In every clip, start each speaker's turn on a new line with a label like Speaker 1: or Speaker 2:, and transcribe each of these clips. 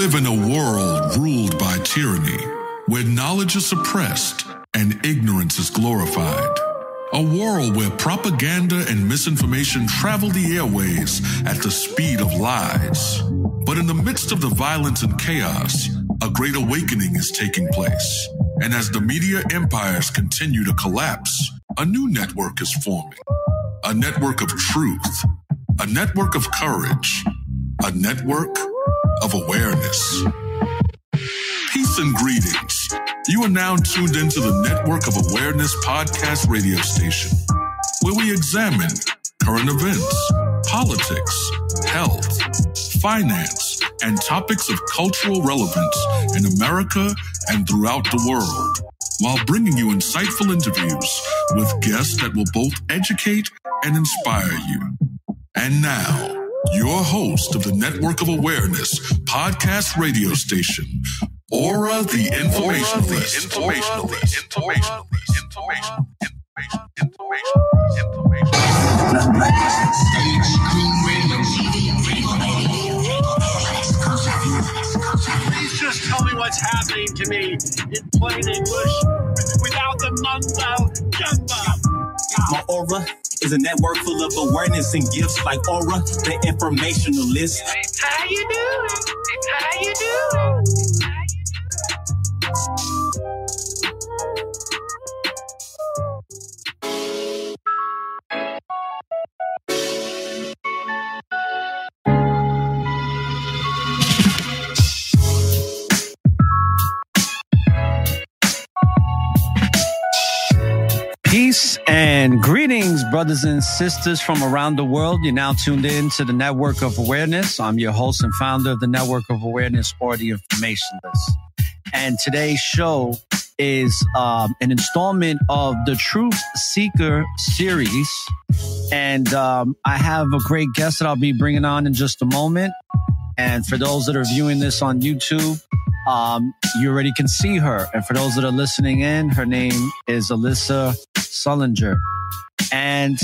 Speaker 1: live in a world ruled by tyranny, where knowledge is suppressed and ignorance is glorified. A world where propaganda and misinformation travel the airways at the speed of lies. But in the midst of the violence and chaos, a great awakening is taking place. And as the media empires continue to collapse, a new network is forming. A network of truth, a network of courage, a network of awareness. Peace and greetings. You are now tuned into the Network of Awareness podcast radio station, where we examine current events, politics, health, finance, and topics of cultural relevance in America and throughout the world, while bringing you insightful interviews with guests that will both educate and inspire you. And now, your host of the Network of Awareness podcast radio station, ORRA the Informationalist.
Speaker 2: Please just tell me what's happening to me in plain English without the mumbo jumbo.
Speaker 3: My aura is a network full of awareness and gifts like Aura, the informationalist.
Speaker 2: How you doing? How you doing?
Speaker 4: Peace and greetings, brothers and sisters from around the world. You're now tuned in to the Network of Awareness. I'm your host and founder of the Network of Awareness, or the Informationalist. And today's show is an installment of the Truth Seekers Series. And I have a great guest that I'll be bringing on in just a moment. And for those that are viewing this on YouTube, you already can see her. And for those that are listening in, her name is Alyssa Sullinger. And,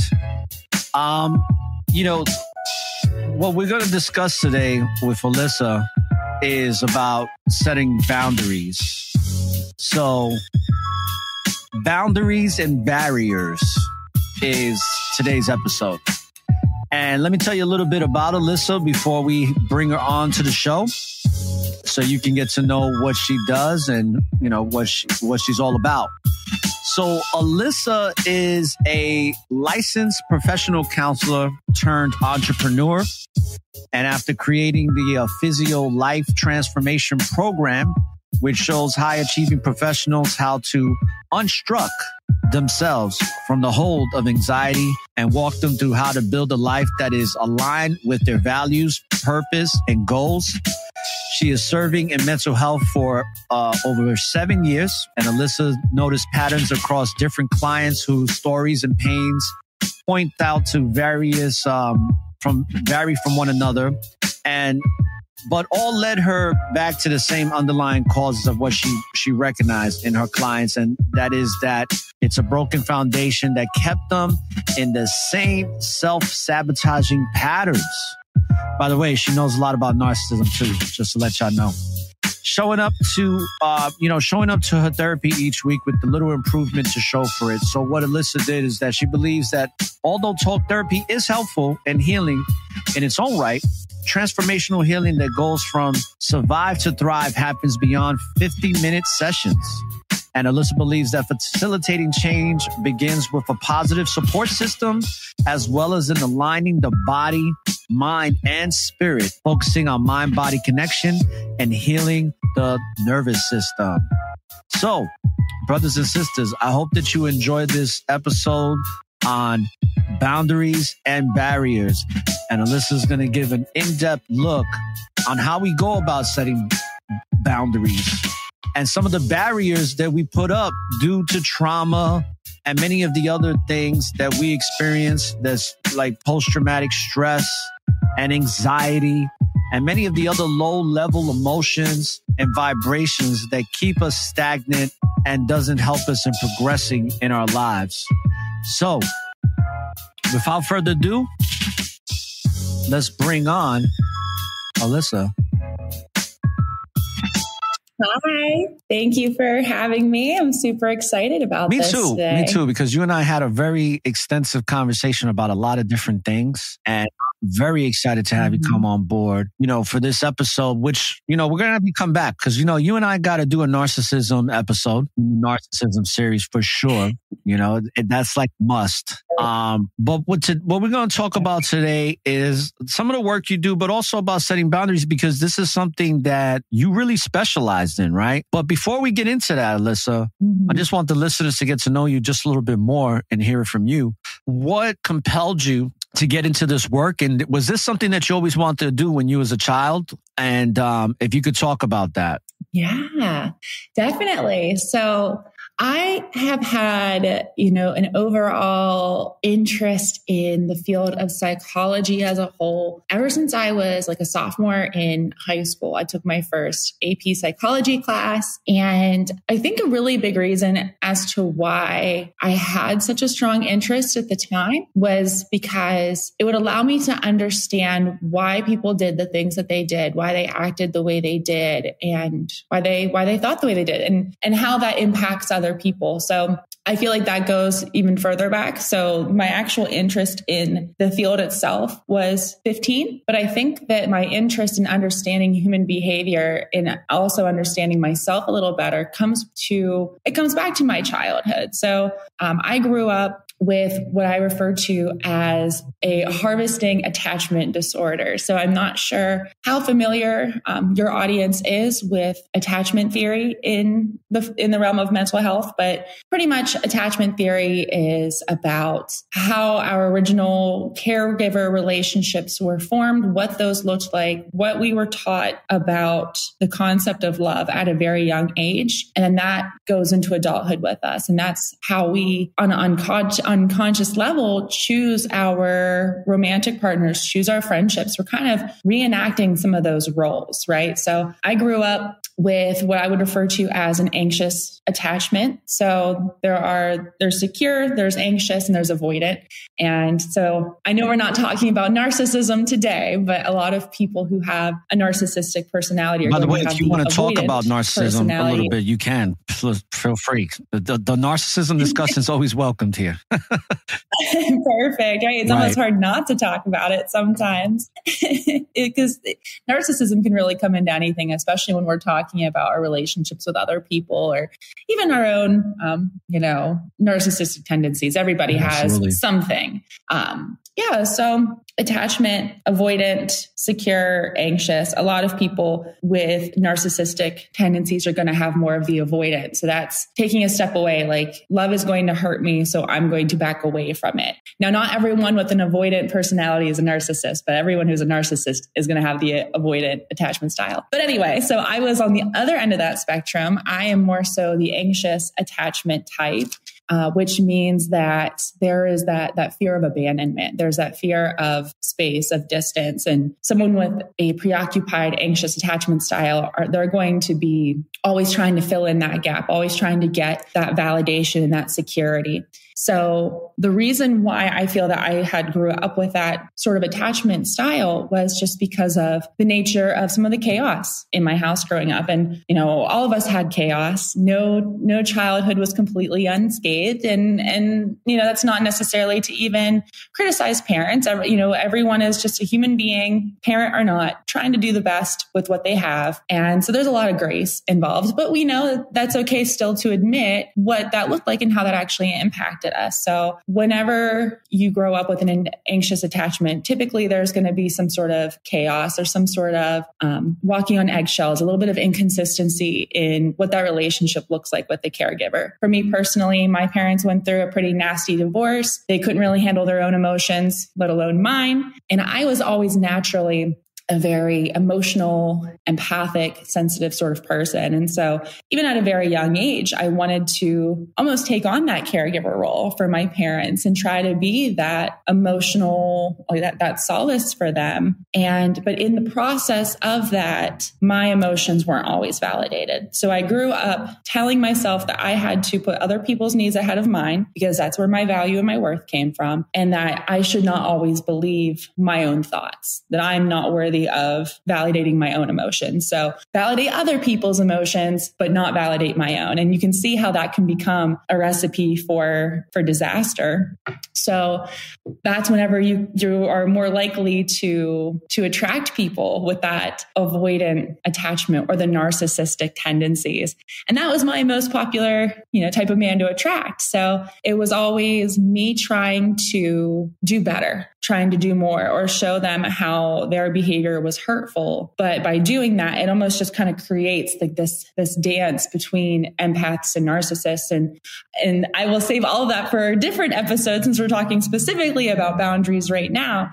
Speaker 4: what we're going to discuss today with Alyssa is about setting boundaries. So, boundaries and barriers is today's episode. And let me tell you a little bit about Alyssa before we bring her on to the show, so you can get to know what she does and, what she's all about. So Alyssa is a licensed professional counselor turned entrepreneur. And after creating the Physio Life Transformation Program, which shows high-achieving professionals how to unstruck themselves from the hold of anxiety and walk them through how to build a life that is aligned with their values, purpose, and goals. She is serving in mental health for over 7 years, and Alyssa noticed patterns across different clients whose stories and pains point out to vary from one another, but all led her back to the same underlying causes of what she recognized in her clients, and that is that it's a broken foundation that kept them in the same self-sabotaging patterns. By the way, she knows a lot about narcissism too, just to let y'all know. Showing up to her therapy each week with the little improvement to show for it. So what Alyssa did is that she believes that although talk therapy is helpful and healing in its own right, transformational healing that goes from survive to thrive happens beyond 50-minute sessions. And Alyssa believes that facilitating change begins with a positive support system, as well as in aligning the body, mind, and spirit, focusing on mind-body connection and healing the nervous system. So, brothers and sisters, I hope that you enjoyed this episode on boundaries and barriers. And Alyssa's going to give an in-depth look on how we go about setting boundaries and some of the barriers that we put up due to trauma and many of the other things that we experience, that's like post-traumatic stress and anxiety and many of the other low-level emotions and vibrations that keep us stagnant and doesn't help us in progressing in our lives. So, without further ado, let's bring on Alyssa.
Speaker 5: Hi. Thank you for having me. I'm super excited about this today.
Speaker 4: Me too, because you and I had a very extensive conversation about a lot of different things. And I'm very excited to have you come on board, for this episode, which, we're going to have you come back because, you and I got to do a narcissism episode, narcissism series for sure. That's like must. But what we're going to talk about today is some of the work you do, but also about setting boundaries, because this is something that you really specialized in, right? But before we get into that, Alyssa, I just want the listeners to get to know you just a little bit more and hear it from you. What compelled you to get into this work? And was this something that you always wanted to do when you was a child? And if you could talk about that.
Speaker 5: Yeah, definitely. So I have had, an overall interest in the field of psychology as a whole ever since I was like a sophomore in high school. I took my first AP psychology class. And I think a really big reason as to why I had such a strong interest at the time was because it would allow me to understand why people did the things that they did, why they acted the way they did, and why they thought the way they did, and how that impacts other people. So I feel like that goes even further back. So my actual interest in the field itself was 15, but I think that my interest in understanding human behavior and also understanding myself a little better comes back to my childhood. So I grew up with what I refer to as a harvesting attachment disorder. So I'm not sure how familiar your audience is with attachment theory in the realm of mental health, but pretty much attachment theory is about how our original caregiver relationships were formed, what those looked like, what we were taught about the concept of love at a very young age. And then that goes into adulthood with us. And that's how we, on an unconscious level, choose our romantic partners, choose our friendships. We're kind of reenacting some of those roles, right? So I grew up with what I would refer to as an anxious attachment. So there's secure, there's anxious, and there's avoidant. And so I know we're not talking about narcissism today, but a lot of people who have a narcissistic personality are
Speaker 4: By the way,
Speaker 5: going to
Speaker 4: if
Speaker 5: have
Speaker 4: you want to talk
Speaker 5: avoidant
Speaker 4: about narcissism a little bit, you can. Feel free. The narcissism discussion is always welcomed here.
Speaker 5: Perfect. Right? It's almost hard not to talk about it sometimes because narcissism can really come into anything, especially when we're talking about our relationships with other people or even our own, narcissistic tendencies. Everybody has something. So attachment, avoidant, secure, anxious. A lot of people with narcissistic tendencies are going to have more of the avoidant. So that's taking a step away, like love is going to hurt me, so I'm going to back away from it. Now, not everyone with an avoidant personality is a narcissist, but everyone who's a narcissist is going to have the avoidant attachment style. But anyway, so I was on the other end of that spectrum. I am more so the anxious attachment type. Which means that there is that fear of abandonment. There's that fear of space, of distance. And someone with a preoccupied, anxious attachment style, they're going to be always trying to fill in that gap, always trying to get that validation and that security. So the reason why I feel that I had grew up with that sort of attachment style was just because of the nature of some of the chaos in my house growing up. And, all of us had chaos. No childhood was completely unscathed. And that's not necessarily to even criticize parents. Everyone is just a human being, parent or not, trying to do the best with what they have. And so there's a lot of grace involved, but we know that that's okay still to admit what that looked like and how that actually impacted us. So whenever you grow up with an anxious attachment, typically there's going to be some sort of chaos or some sort of walking on eggshells, a little bit of inconsistency in what that relationship looks like with the caregiver. For me personally, my parents went through a pretty nasty divorce. They couldn't really handle their own emotions, let alone mine. And I was always naturally a very emotional, empathic, sensitive sort of person. And so even at a very young age, I wanted to almost take on that caregiver role for my parents and try to be that emotional, that solace for them. But in the process of that, my emotions weren't always validated. So I grew up telling myself that I had to put other people's needs ahead of mine because that's where my value and my worth came from. And that I should not always believe my own thoughts, that I'm not worthy worthy of validating my own emotions. So validate other people's emotions, but not validate my own. And you can see how that can become a recipe for disaster. So that's whenever you are more likely to attract people with that avoidant attachment or the narcissistic tendencies. And that was my most popular, type of man to attract. So it was always me trying to do better, trying to do more, or show them how their behavior was hurtful. But by doing that, it almost just kind of creates like this dance between empaths and narcissists. And I will save all of that for a different episode since we're talking specifically about boundaries right now.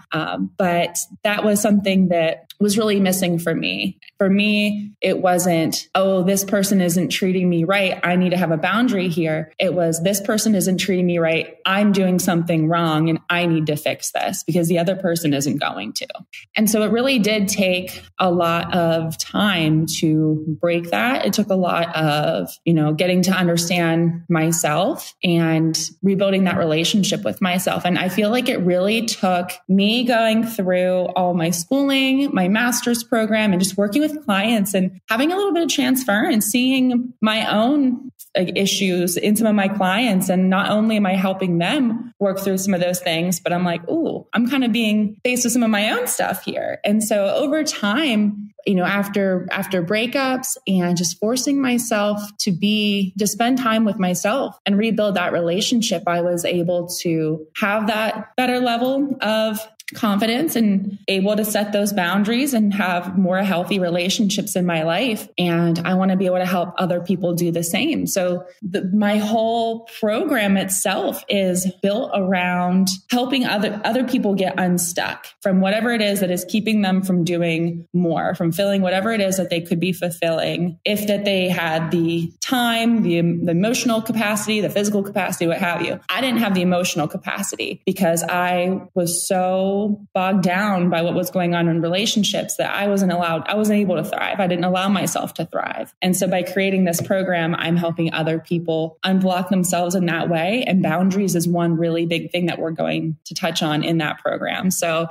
Speaker 5: But that was something that was really missing for me. For me, it wasn't, oh, this person isn't treating me right, I need to have a boundary here. It was, this person isn't treating me right, I'm doing something wrong and I need to fix this because the other person isn't going to. And so it really did take a lot of time to break that. It took a lot of, getting to understand myself and rebuilding that relationship with myself. And I feel like it really took me going through all my schooling, my master's program, and just working with clients and having a little bit of transference, seeing my own issues in some of my clients. And not only am I helping them work through some of those things, but I'm like, ooh, I'm kind of being faced with some of my own stuff here. And so over time, after breakups and just forcing myself to spend time with myself and rebuild that relationship, I was able to have that better level of confidence and able to set those boundaries and have more healthy relationships in my life. And I want to be able to help other people do the same. So my whole program itself is built around helping other people get unstuck from whatever it is that is keeping them from doing more, from filling whatever it is that they could be fulfilling if that they had the time, the emotional capacity, the physical capacity, what have you. I didn't have the emotional capacity because I was so bogged down by what was going on in relationships that I wasn't able to thrive. I didn't allow myself to thrive. And so by creating this program, I'm helping other people unblock themselves in that way. And boundaries is one really big thing that we're going to touch on in that program. So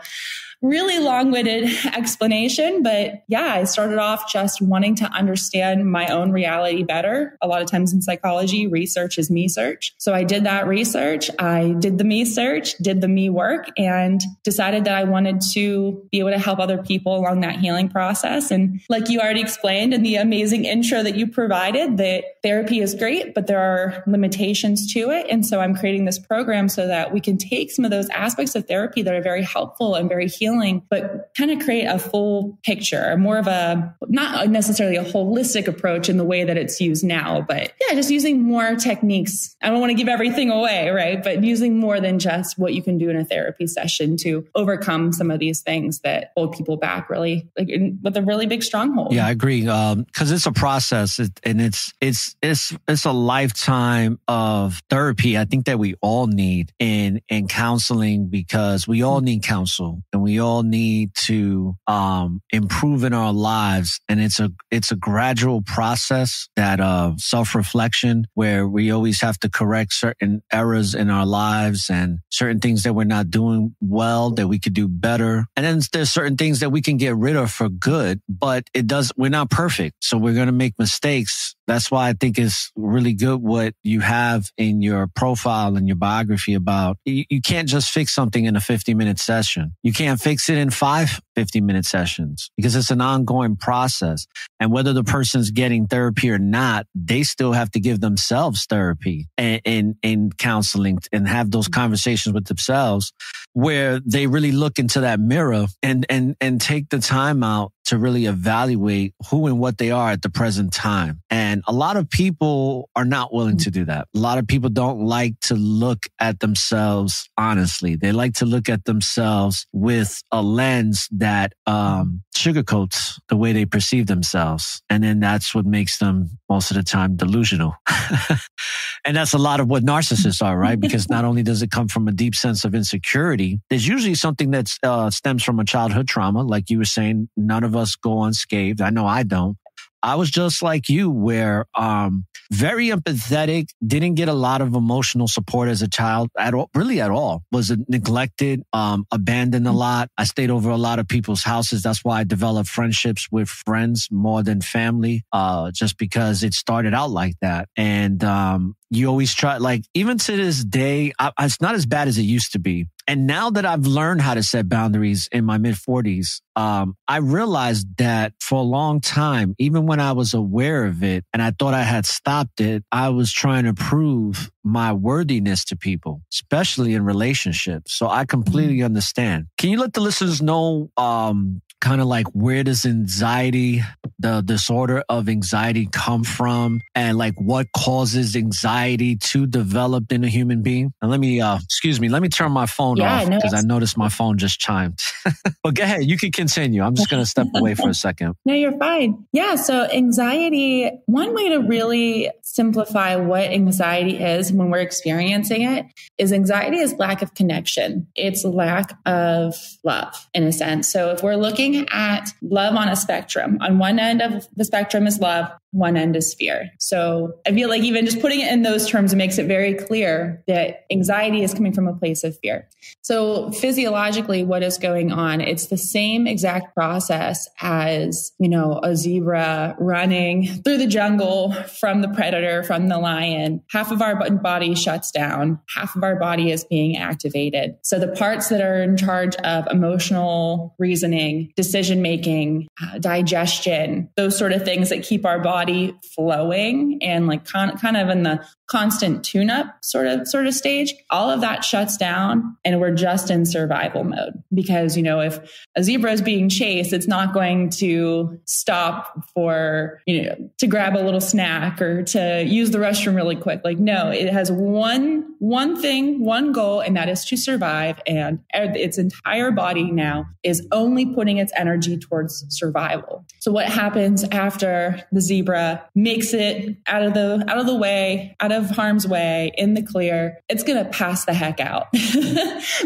Speaker 5: really long-winded explanation, but yeah, I started off just wanting to understand my own reality better. A lot of times in psychology, research is me search. So I did that research. I did the me search, did the me work, and decided that I wanted to be able to help other people along that healing process. And like you already explained in the amazing intro that you provided, that therapy is great, but there are limitations to it. And so I'm creating this program so that we can take some of those aspects of therapy that are very helpful and very healing, but kind of create a full picture, more of a, not necessarily a holistic approach in the way that it's used now, but yeah, just using more techniques. I don't want to give everything away, right? But using more than just what you can do in a therapy session to overcome some of these things that hold people back, really, like with a really big stronghold.
Speaker 4: Yeah, I agree. Because it's a process and it's a lifetime of therapy. I think that we all need in counseling, because we all need counsel and we all need to improve in our lives. And it's a gradual process, that self-reflection, where we always have to correct certain errors in our lives and certain things that we're not doing well that we could do better. And then there's certain things that we can get rid of for good, but we're not perfect. So we're going to make mistakes. That's why I think it's really good what you have in your profile and your biography about you can't just fix something in a 50-minute session. You can't fix it in 5 50-minute sessions, because it's an ongoing process. And whether the person's getting therapy or not, they still have to give themselves therapy and counseling and have those conversations with themselves where they really look into that mirror and take the time out to really evaluate who and what they are at the present time. And a lot of people are not willing to do that. A lot of people don't like to look at themselves honestly. They like to look at themselves with a lens that sugarcoats the way they perceive themselves. And then that's what makes them most of the time delusional. And that's a lot of what narcissists are, right? Because not only does it come from a deep sense of insecurity, there's usually something that stems from a childhood trauma. Like you were saying, none of us go unscathed. I know I don't. I was just like you, where very empathetic, didn't get a lot of emotional support as a child at all, really at all. Was neglected, abandoned a lot. I stayed over a lot of people's houses. That's why I developed friendships with friends more than family, just because it started out like that. And you always try, like, even to this day, it's not as bad as it used to be. And now that I've learned how to set boundaries in my mid-40s, I realized that for a long time, even when I was aware of it and I thought I had stopped it, I was trying to prove my worthiness to people, especially in relationships. So I completely understand. Can you let the listeners know kind of like where does anxiety, the disorder of anxiety come from, and like what causes anxiety to develop in a human being? And let me, let me turn my phone off because I noticed my phone just chimed. But go ahead, you can continue. I'm just going to step away for a second.
Speaker 5: No, you're fine. Yeah. So anxiety, one way to really simplify what anxiety is when we're experiencing it is anxiety is lack of connection. It's lack of love in a sense. So if we're looking at love on a spectrum, on one end of the spectrum is love, one end is fear. So I feel like even just putting it in those terms, it makes it very clear that anxiety is coming from a place of fear. So physiologically, what is going on? It's the same exact process as, a zebra running through the jungle from the predator, from the lion. Half of our body shuts down. Half of our body is being activated. So the parts that are in charge of emotional reasoning, decision-making, digestion, those sort of things that keep our body flowing and like kind of in the constant tune-up sort of stage, all of that shuts down and we're just in survival mode. Because, if a zebra is being chased, it's not going to stop for, to grab a little snack or to use the restroom really quick. Like, no, it has one thing, one goal, and that is to survive. And its entire body now is only putting its energy towards survival. So what happens after the zebra makes it out of the way, out of harm's way, in the clear, it's going to pass the heck out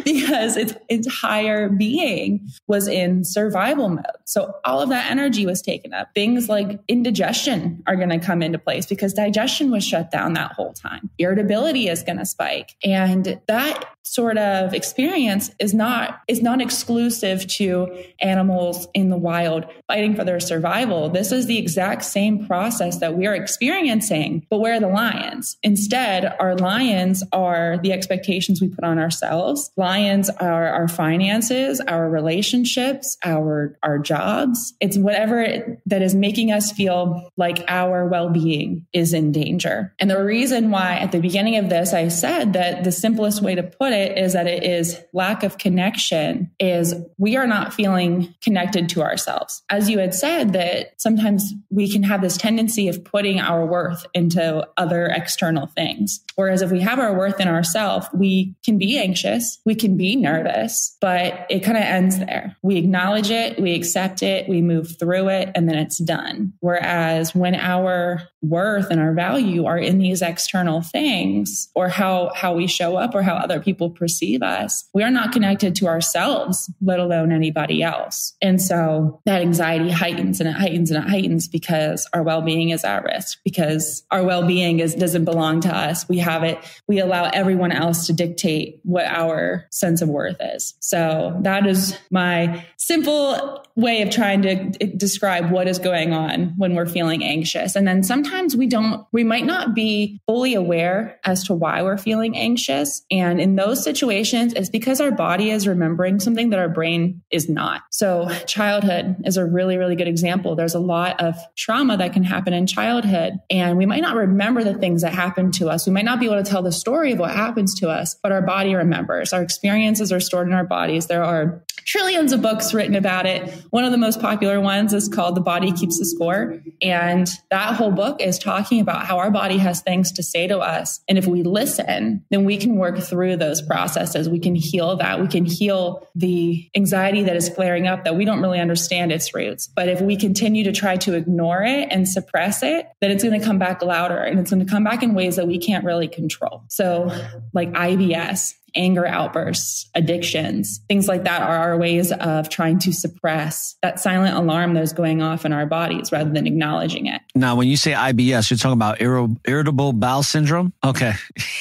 Speaker 5: because its entire being was in survival mode. So all of that energy was taken up. Things like indigestion are going to come into place because digestion was shut down that whole time. Irritability is going to spike. And that sort of experience is not exclusive to animals in the wild fighting for their survival. This is the exact same process that we are experiencing, but we're the lions. Instead, our lions are the expectations we put on ourselves. Lions are our finances, our relationships, our jobs. It's whatever that is making us feel like our well-being is in danger. And the reason why at the beginning of this, I said that the simplest way to put it is that it is lack of connection, is we are not feeling connected to ourselves. As you had said, that sometimes we can have this tendency of putting our worth into other external things. Whereas if we have our worth in ourselves, we can be anxious, we can be nervous, but it kind of ends there. We acknowledge it, we accept it, we move through it, and then it's done. Whereas when our worth and our value are in these external things, or how we show up or how other people perceive us, we are not connected to ourselves, let alone anybody else. And so that anxiety heightens and it heightens and it heightens because our well-being is at risk, because our well-being doesn't belong to us. We have it. We allow everyone else to dictate what our sense of worth is. So that is my simple way of trying to describe what is going on when we're feeling anxious. And then sometimes we might not be fully aware as to why we're feeling anxious. And in those situations, it's because our body is remembering something that our brain is not. So childhood is a really, really good example. There's a lot of trauma that can happen in childhood, and we might not remember the things that happened to us. We might not be able to tell the story of what happens to us, but our body remembers. Our experiences are stored in our bodies. There are trillions of books written about it. One of the most popular ones is called The Body Keeps the Score. And that whole book is talking about how our body has things to say to us. And if we listen, then we can work through those processes. We can heal that. We can heal the anxiety that is flaring up that we don't really understand its roots. But if we continue to try to ignore it and suppress it, then it's going to come back louder, and it's going to come back in ways that we can't really control. So like IBS. anger outbursts, addictions, things like that are our ways of trying to suppress that silent alarm that is going off in our bodies rather than acknowledging it.
Speaker 4: Now, when you say IBS, you're talking about irritable bowel syndrome? Okay.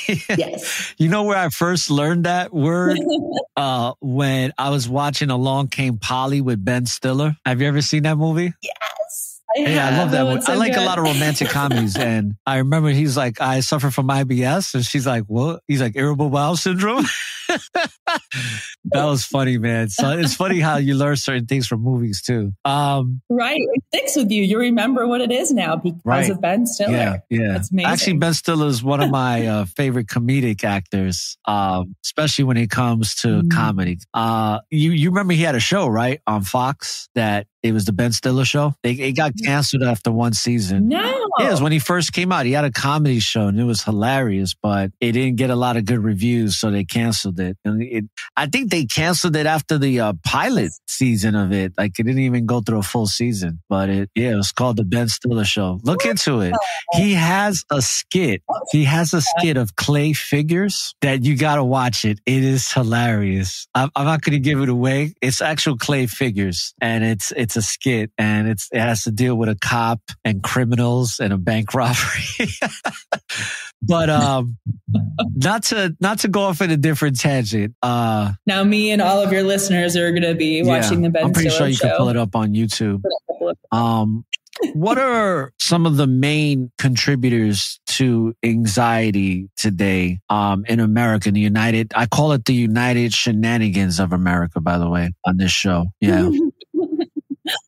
Speaker 5: Yes.
Speaker 4: You know where I first learned that word? When I was watching Along Came Polly with Ben Stiller. Have you ever seen that movie?
Speaker 5: Yes.
Speaker 4: I love that movie.
Speaker 5: So
Speaker 4: I like
Speaker 5: good.
Speaker 4: a lot of romantic comedies. And I remember he's like, I suffer from IBS. And she's like, what? He's like, irritable bowel syndrome? That was funny, man. So it's funny how you learn certain things from movies too.
Speaker 5: Right. It sticks with you. You remember what it is now because of Ben Stiller.
Speaker 4: Yeah.
Speaker 5: That's amazing.
Speaker 4: Actually, Ben Stiller is one of my favorite comedic actors, especially when it comes to comedy. You remember he had a show, right? On Fox that it was the Ben Stiller show. It got canceled after one season.
Speaker 5: No.
Speaker 4: Yeah, it was when he first came out. He had a comedy show and it was hilarious, but it didn't get a lot of good reviews, so they canceled it. And I think they canceled it after the pilot season of it. Like it didn't even go through a full season, but it was called the Ben Stiller Show. Look into it. He has a skit. He has a skit of clay figures that you got to watch it. It is hilarious. I'm not going to give it away. It's actual clay figures and it's a skit and it has to deal with a cop and criminals and a bank robbery. But not to go off in a different tangent.
Speaker 5: Now me and all of your listeners are going to be watching the Ben Stiller Show.
Speaker 4: I'm pretty sure you can pull it up on YouTube. What are some of the main contributors to anxiety today in America, in the United? I call it the United Shenanigans of America, by the way, on this show. Yeah.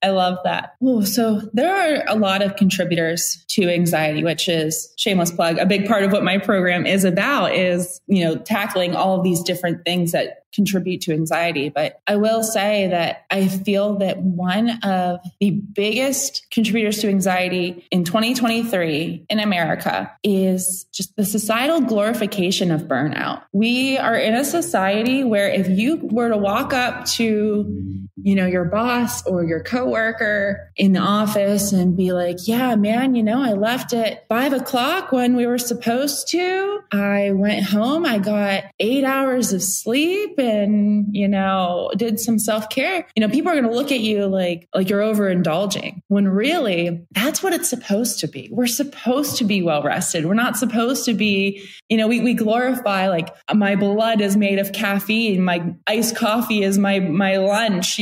Speaker 5: I love that. Oh, so there are a lot of contributors to anxiety, which is, shameless plug, a big part of what my program is about is, tackling all of these different things that contribute to anxiety. But I will say that I feel that one of the biggest contributors to anxiety in 2023 in America is just the societal glorification of burnout. We are in a society where if you were to walk up to, your boss or your coworker in the office and be like, yeah, man, I left at 5:00 when we were supposed to. I went home. I got 8 hours of sleep and, did some self-care. People are going to look at you like you're overindulging when really that's what it's supposed to be. We're supposed to be well rested. We're not supposed to be, we glorify like my blood is made of caffeine. My iced coffee is my lunch,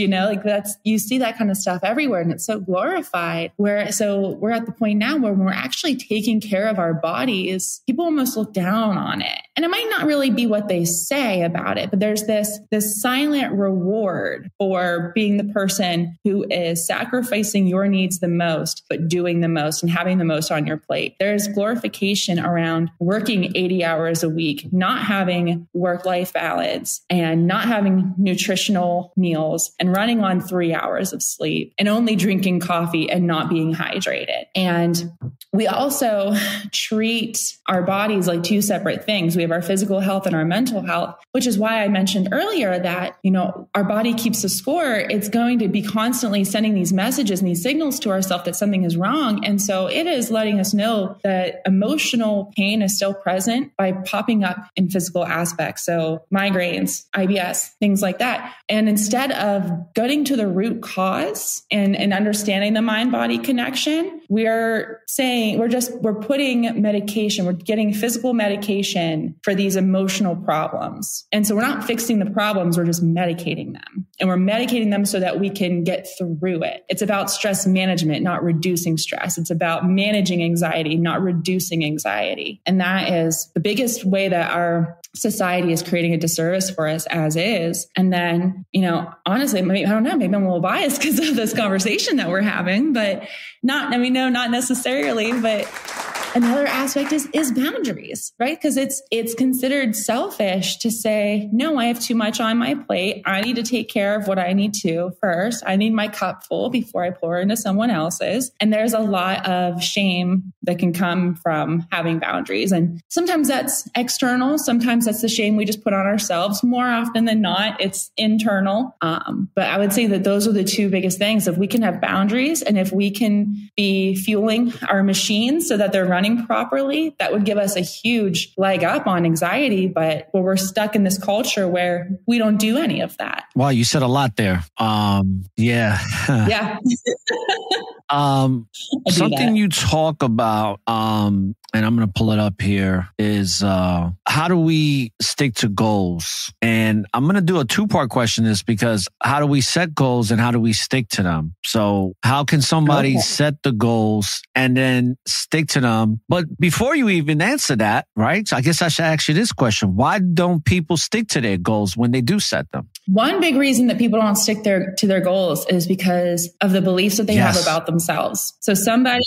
Speaker 5: you see that kind of stuff everywhere and it's so glorified so we're at the point now where we're actually taking care of our bodies. People almost look down on it. And it might not really be what they say about it, but there's this silent reward for being the person who is sacrificing your needs the most, but doing the most and having the most on your plate. There's glorification around working 80 hours a week, not having work-life balance and not having nutritional meals and running on 3 hours of sleep and only drinking coffee and not being hydrated. And we also treat our bodies like two separate things. We have our physical health and our mental health, which is why I mentioned earlier that, our body keeps a score. It's going to be constantly sending these messages and these signals to ourselves that something is wrong. And so it is letting us know that emotional pain is still present by popping up in physical aspects. So migraines, IBS, things like that. And instead of getting to the root cause and understanding the mind-body connection, we're saying we're putting medication, we're getting physical medication for these emotional problems. And so we're not fixing the problems, we're just medicating them. And we're medicating them so that we can get through it. It's about stress management, not reducing stress. It's about managing anxiety, not reducing anxiety. And that is the biggest way that our society is creating a disservice for us as is. And then, honestly, maybe, I don't know, maybe I'm a little biased because of this conversation that we're having, but not necessarily, but another aspect is boundaries, right? Because it's considered selfish to say, no, I have too much on my plate. I need to take care of what I need to first. I need my cup full before I pour into someone else's. And there's a lot of shame that can come from having boundaries. And sometimes that's external. Sometimes that's the shame we just put on ourselves. More often than not, it's internal. But I would say that those are the two biggest things. If we can have boundaries and if we can be fueling our machines so that they're running properly, that would give us a huge leg up on anxiety. But we're stuck in this culture where we don't do any of that.
Speaker 4: Wow, you said a lot there. Yeah.
Speaker 5: Yeah.
Speaker 4: Something you talk about, and I'm going to pull it up here, is how do we stick to goals? And I'm going to do a two-part question this because how do we set goals and how do we stick to them? So how can somebody set the goals and then stick to them? But before you even answer that, right? So I guess I should ask you this question. Why don't people stick to their goals when they do set them?
Speaker 5: One big reason that people don't stick to their goals is because of the beliefs that they have about themselves. So somebody,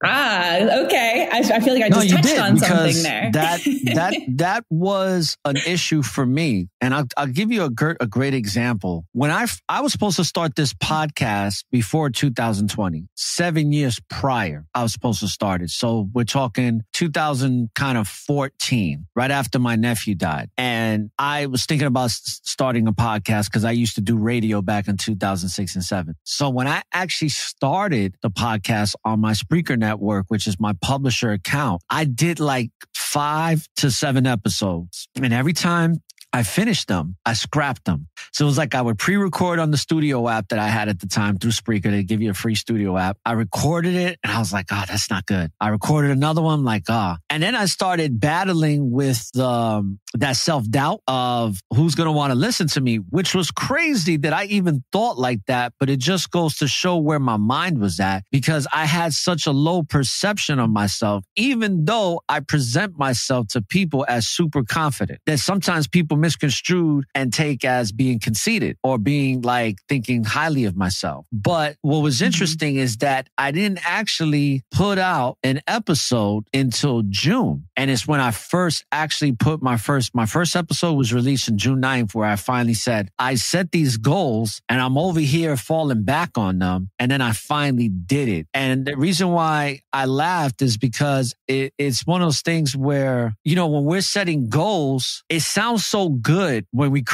Speaker 5: okay. I feel like I just touched on something there.
Speaker 4: That was an issue for me. And I'll give you a great example. When I was supposed to start this podcast before 2020, 7 years prior, I was supposed to start it. So we're talking 2014, right after my nephew died. And I was thinking about starting a podcast because I used to do radio back in 2006 and 7. So when I actually started the podcast on my Spreaker network, which is my publisher account, I did like 5 to 7 episodes. And every time I finished them, I scrapped them. So it was like I would pre-record on the studio app that I had at the time through Spreaker. They give you a free studio app. I recorded it and I was like, that's not good. I recorded another one, And then I started battling with that self-doubt of who's going to want to listen to me, which was crazy that I even thought like that. But it just goes to show where my mind was at because I had such a low perception of myself, even though I present myself to people as super confident, that sometimes people misconstrued and take as being conceited or being like thinking highly of myself. But what was interesting is that I didn't actually put out an episode until June. And it's when I first actually put my first episode was released on June 9th, where I finally said, I set these goals and I'm over here falling back on them. And then I finally did it. And the reason why I laughed is because it's one of those things where, when we're setting goals, it sounds so good when we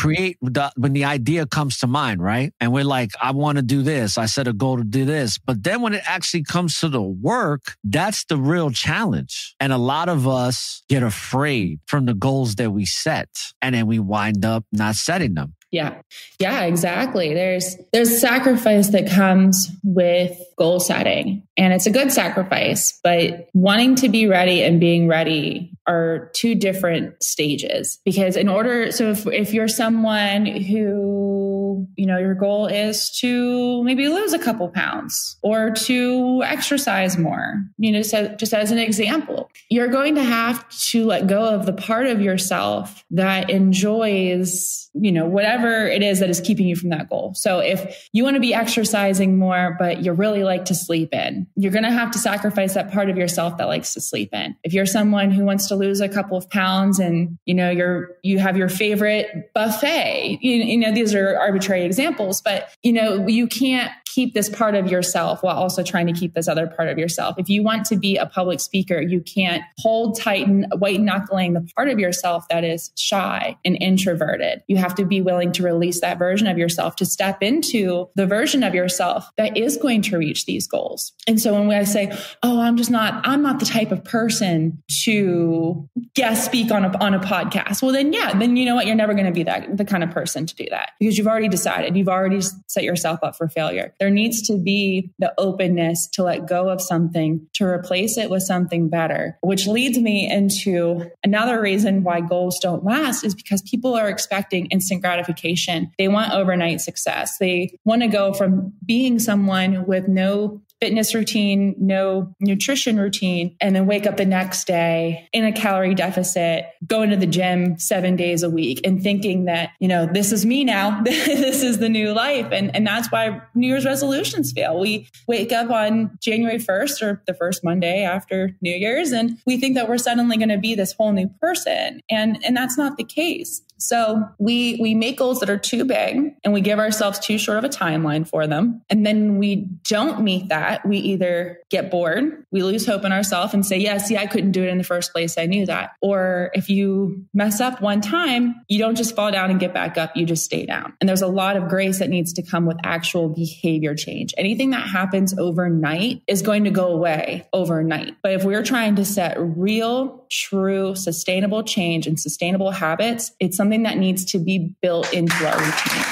Speaker 4: when the idea comes to mind, right? And we're like, I want to do this. I set a goal to do this. But then when it actually comes to the work, that's the real challenge. And a lot of us get afraid from the goals that we set. And then we wind up not setting them.
Speaker 5: Yeah, exactly. There's sacrifice that comes with goal setting, and it's a good sacrifice, but wanting to be ready and being ready are two different stages. Because if you're someone who, your goal is to maybe lose a couple pounds or to exercise more, just as an example, you're going to have to let go of the part of yourself that enjoys, whatever it is that is keeping you from that goal. So if you want to be exercising more, but you really like to sleep in, you're going to have to sacrifice that part of yourself that likes to sleep in. If you're someone who wants to lose a couple of pounds and, you have your favorite buffet, these are arbitrary examples, but, you can't keep this part of yourself while also trying to keep this other part of yourself. If you want to be a public speaker, you can't hold tight and white knuckling the part of yourself that is shy and introverted. You have to be willing to release that version of yourself to step into the version of yourself that is going to reach these goals. And so when I say, I'm not the type of person to guest speak on a podcast. Well, then you know what? You're never going to be the kind of person to do that because you've already decided, you've already set yourself up for failure. There needs to be the openness to let go of something, to replace it with something better, which leads me into another reason why goals don't last is because people are expecting instant gratification. They want overnight success. They want to go from being someone with no fitness routine, no nutrition routine, and then wake up the next day in a calorie deficit, going to the gym 7 days a week and thinking that, this is me now. This is the new life. And that's why New Year's resolutions fail. We wake up on January 1st or the first Monday after New Year's, and we think that we're suddenly going to be this whole new person. And that's not the case. So we make goals that are too big and we give ourselves too short of a timeline for them. And then we don't meet that. We either get bored, we lose hope in ourselves and say, yeah, see, I couldn't do it in the first place. I knew that. Or if you mess up one time, you don't just fall down and get back up. You just stay down. And there's a lot of grace that needs to come with actual behavior change. Anything that happens overnight is going to go away overnight. But if we're trying to set real, true, sustainable change and sustainable habits, it's something that needs to be built into our routine.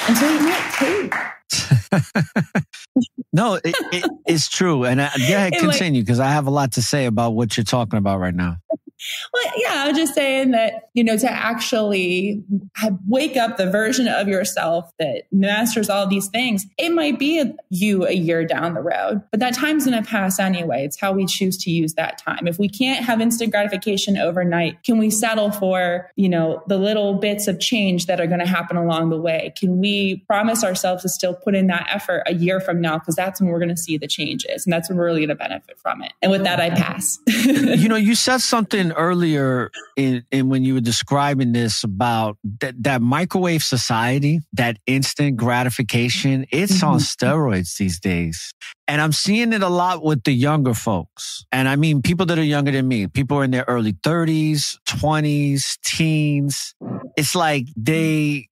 Speaker 5: And so it might take.
Speaker 4: No, it's true. And go ahead, continue, because I have a lot to say about what you're talking about right now.
Speaker 5: Well, yeah, I was just saying that, to actually wake up the version of yourself that masters all these things, it might be you a year down the road, but that time's going to pass anyway. It's how we choose to use that time. If we can't have instant gratification overnight, can we settle for, the little bits of change that are going to happen along the way? Can we promise ourselves to still put in that effort a year from now? Because that's when we're going to see the changes and that's when we're really going to benefit from it. And with that, I pass.
Speaker 4: You said something earlier in when you were describing this about that microwave society, that instant gratification, it's on steroids these days. And I'm seeing it a lot with the younger folks. And I mean, people that are younger than me, people in their early 30s, 20s, teens. It's like they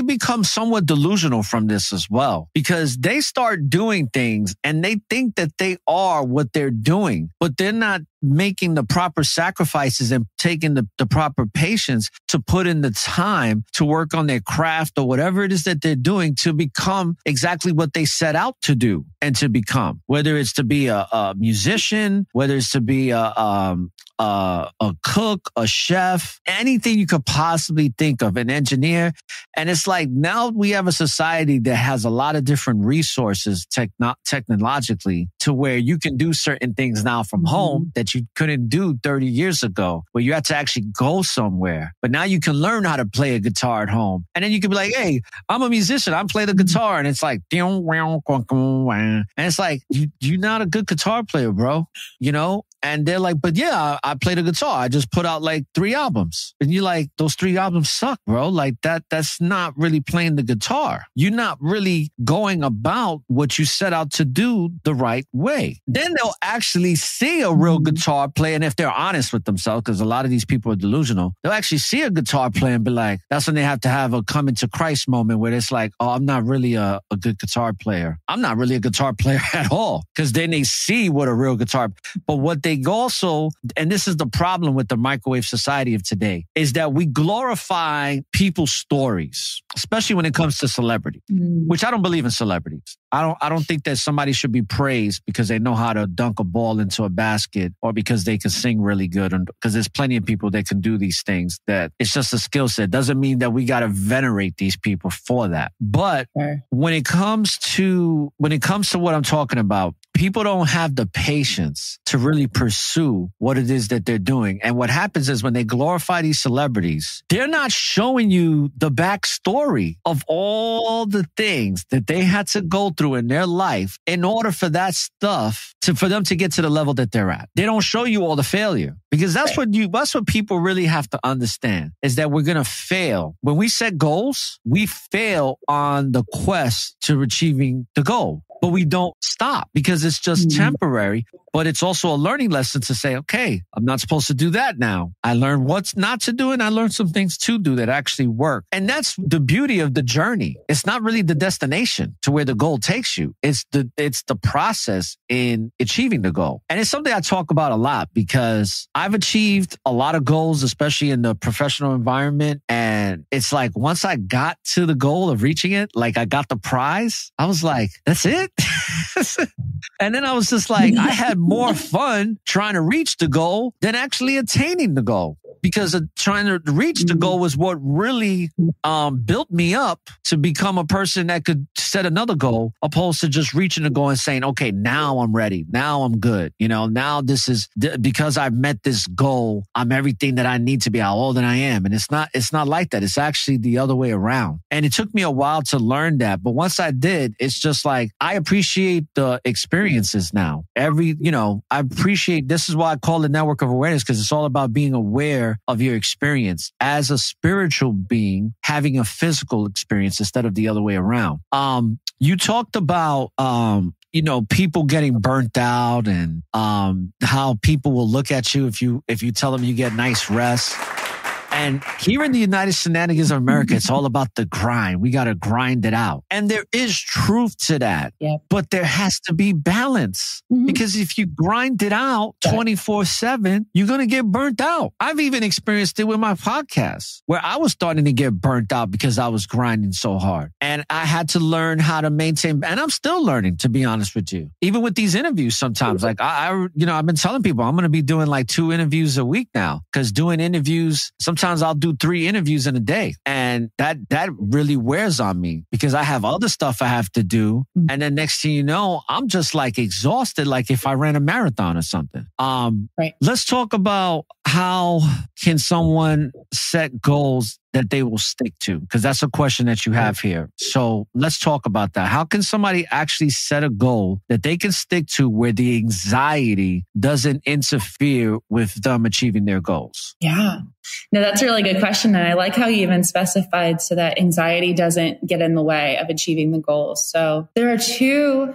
Speaker 4: become somewhat delusional from this as well, because they start doing things and they think that they are what they're doing, but they're not making the proper sacrifices and taking the proper patience to put in the time to work on their craft or whatever it is that they're doing to become exactly what they set out to do and to become, whether it's to be a musician, whether it's to be a cook, a chef, anything you could possibly think of, an engineer. And it's like now we have a society that has a lot of different resources technologically to where you can do certain things now from home that you couldn't do 30 years ago, where you had to actually go somewhere. But now you can learn how to play a guitar at home. And then you can be like, hey, I'm a musician. I play the guitar. And it's like, and it's like, you're not a good guitar player, bro. And they're like, but yeah, I play the guitar. I just put out like 3 albums. And you're like, those 3 albums suck, bro. Like that's not really playing the guitar. You're not really going about what you set out to do the right way. Then they'll actually see a real guitar player. And if they're honest with themselves, because a lot of these people are delusional, they'll actually see a guitar player and be like, that's when they have to have a coming to Christ moment where it's like, oh, I'm not really a good guitar player. I'm not really a guitar player at all. Because then they see what a real guitar, but what they also, and this is the problem with the microwave society of today, is that we glorify people's stories, especially when it comes to celebrity, which I don't believe in celebrities. I don't think that somebody should be praised because they know how to dunk a ball into a basket or because they can sing really good. Because there's plenty of people that can do these things, that it's just a skill set. Doesn't mean that we got to venerate these people for that. But when it comes to what I'm talking about, people don't have the patience to really pursue what it is that they're doing. And what happens is when they glorify these celebrities, they're not showing you the backstory of all the things that they had to go through in their life in order for that stuff for them to get to the level that they're at. They don't show you all the failure, because that's what people really have to understand, is that we're going to fail. When we set goals, we fail on the quest to achieving the goal. But we don't stop because it's just temporary. But it's also a learning lesson to say, okay, I'm not supposed to do that now. I learned what's not to do, and I learned some things to do that actually work. And that's the beauty of the journey. It's not really the destination to where the goal takes you. It's the process in achieving the goal. And it's something I talk about a lot because I've achieved a lot of goals, especially in the professional environment. And it's like, once I got to the goal of reaching it, like I got the prize, I was like, that's it. And then I was just like, I had more fun trying to reach the goal than actually attaining the goal, because trying to reach the goal was what really built me up to become a person that could set another goal, opposed to just reaching the goal and saying, okay, now I'm ready. Now I'm good. Now this is because I've met this goal. I'm everything that I need to be, how old I am. And it's not like that. It's actually the other way around. And it took me a while to learn that. But once I did, it's just like, I appreciate the experiences now. I appreciate, this is why I call it network of awareness, because it's all about being aware aware of your experience as a spiritual being having a physical experience instead of the other way around. You talked about, people getting burnt out and how people will look at you if you tell them you get nice rest. And here in the United Shenanigans of America, it's all about the grind. We got to grind it out. And there is truth to that. Yeah. But there has to be balance. Mm-hmm. Because if you grind it out 24/7, you're going to get burnt out. I've even experienced it with my podcast where I was starting to get burnt out because I was grinding so hard. And I had to learn how to maintain, and I'm still learning, to be honest with you. Even with these interviews sometimes, like I've been telling people I'm going to be doing like 2 interviews a week now, because doing interviews, sometimes I'll do 3 interviews in a day. And that really wears on me because I have other stuff I have to do. And then next thing you know, I'm just like exhausted, like if I ran a marathon or something. Right. Let's talk about how can someone set goals that they will stick to? Because that's a question that you have here. So let's talk about that. How can somebody actually set a goal that they can stick to where the anxiety doesn't interfere with them achieving their goals? Yeah.
Speaker 5: No, that's a really good question. And I like how you even specified so that anxiety doesn't get in the way of achieving the goals. So there are two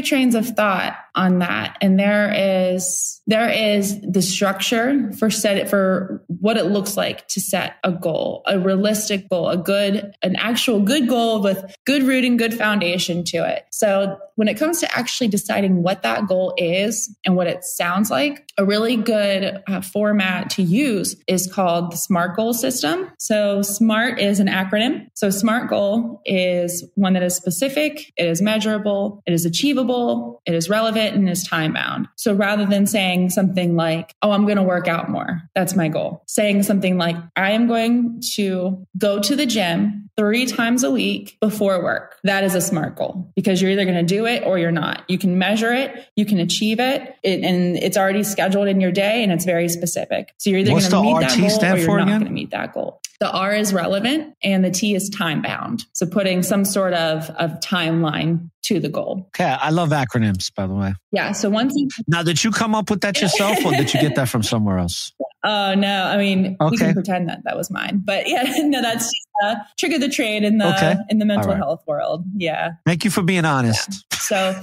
Speaker 5: trains of thought on that. And there is the structure for what it looks like to set a goal, a realistic goal, an actual good goal with good rooting, good foundation to it. So when it comes to actually deciding what that goal is and what it sounds like, a really good format to use is called the SMART goal system. So SMART is an acronym. So SMART goal is one that is specific, it is measurable, it is achievable, it is relevant, and is time bound. So rather than saying something like, oh, I'm going to work out more, that's my goal. Saying something like, I am going to go to the gym 3 times a week before work. That is a SMART goal because you're either going to do it or you're not. You can measure it, you can achieve it, and it's already scheduled in your day and it's very specific. So you're either going to meet that goal or you're not going to meet that goal. The R is relevant and the T is time bound. So putting some sort of timeline to the goal.
Speaker 4: Okay. I love acronyms, by the way.
Speaker 5: Yeah. So one thing.
Speaker 4: Now, did you come up with that yourself or did you get that from somewhere else?
Speaker 5: Oh, no. I mean, we can pretend that was mine. But yeah, no, that's just trick of the trade in the mental health world. Yeah.
Speaker 4: Thank you for being honest.
Speaker 5: Yeah. So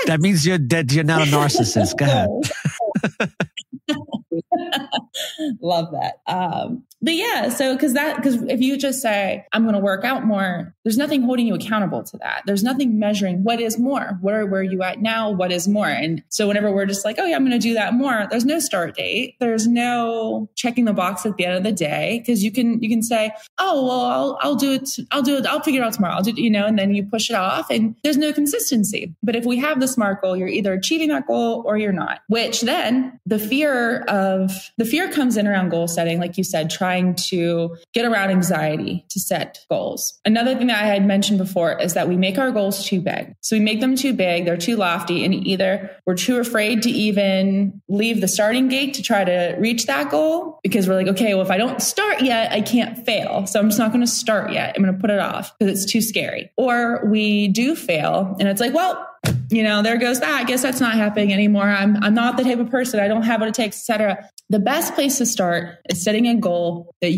Speaker 4: that means you're not a narcissist. Go ahead.
Speaker 5: Love that. But yeah, so because if you just say, I'm going to work out more, there's nothing holding you accountable to that. There's nothing measuring what is more, where are you at now? What is more? And so whenever we're just like, oh yeah, I'm going to do that more, there's no start date. There's no checking the box at the end of the day. Because you can say, oh, well, I'll do it. I'll figure it out tomorrow. I'll do, and then you push it off and there's no consistency. But if we have the SMART goal, you're either achieving that goal or you're not, which then the fear comes in around goal setting. Like you said, trying to get around anxiety to set goals. Another thing that I had mentioned before is that we make our goals too big. So we make them too big. They're too lofty. And either we're too afraid to even leave the starting gate to try to reach that goal because we're like, okay, well, if I don't start yet, I can't fail. So I'm just not going to start yet. I'm going to put it off because it's too scary. Or we do fail and it's like, well, there goes that. I guess that's not happening anymore. I'm not the type of person. I don't have what it takes, etc. The best place to start is setting a goal that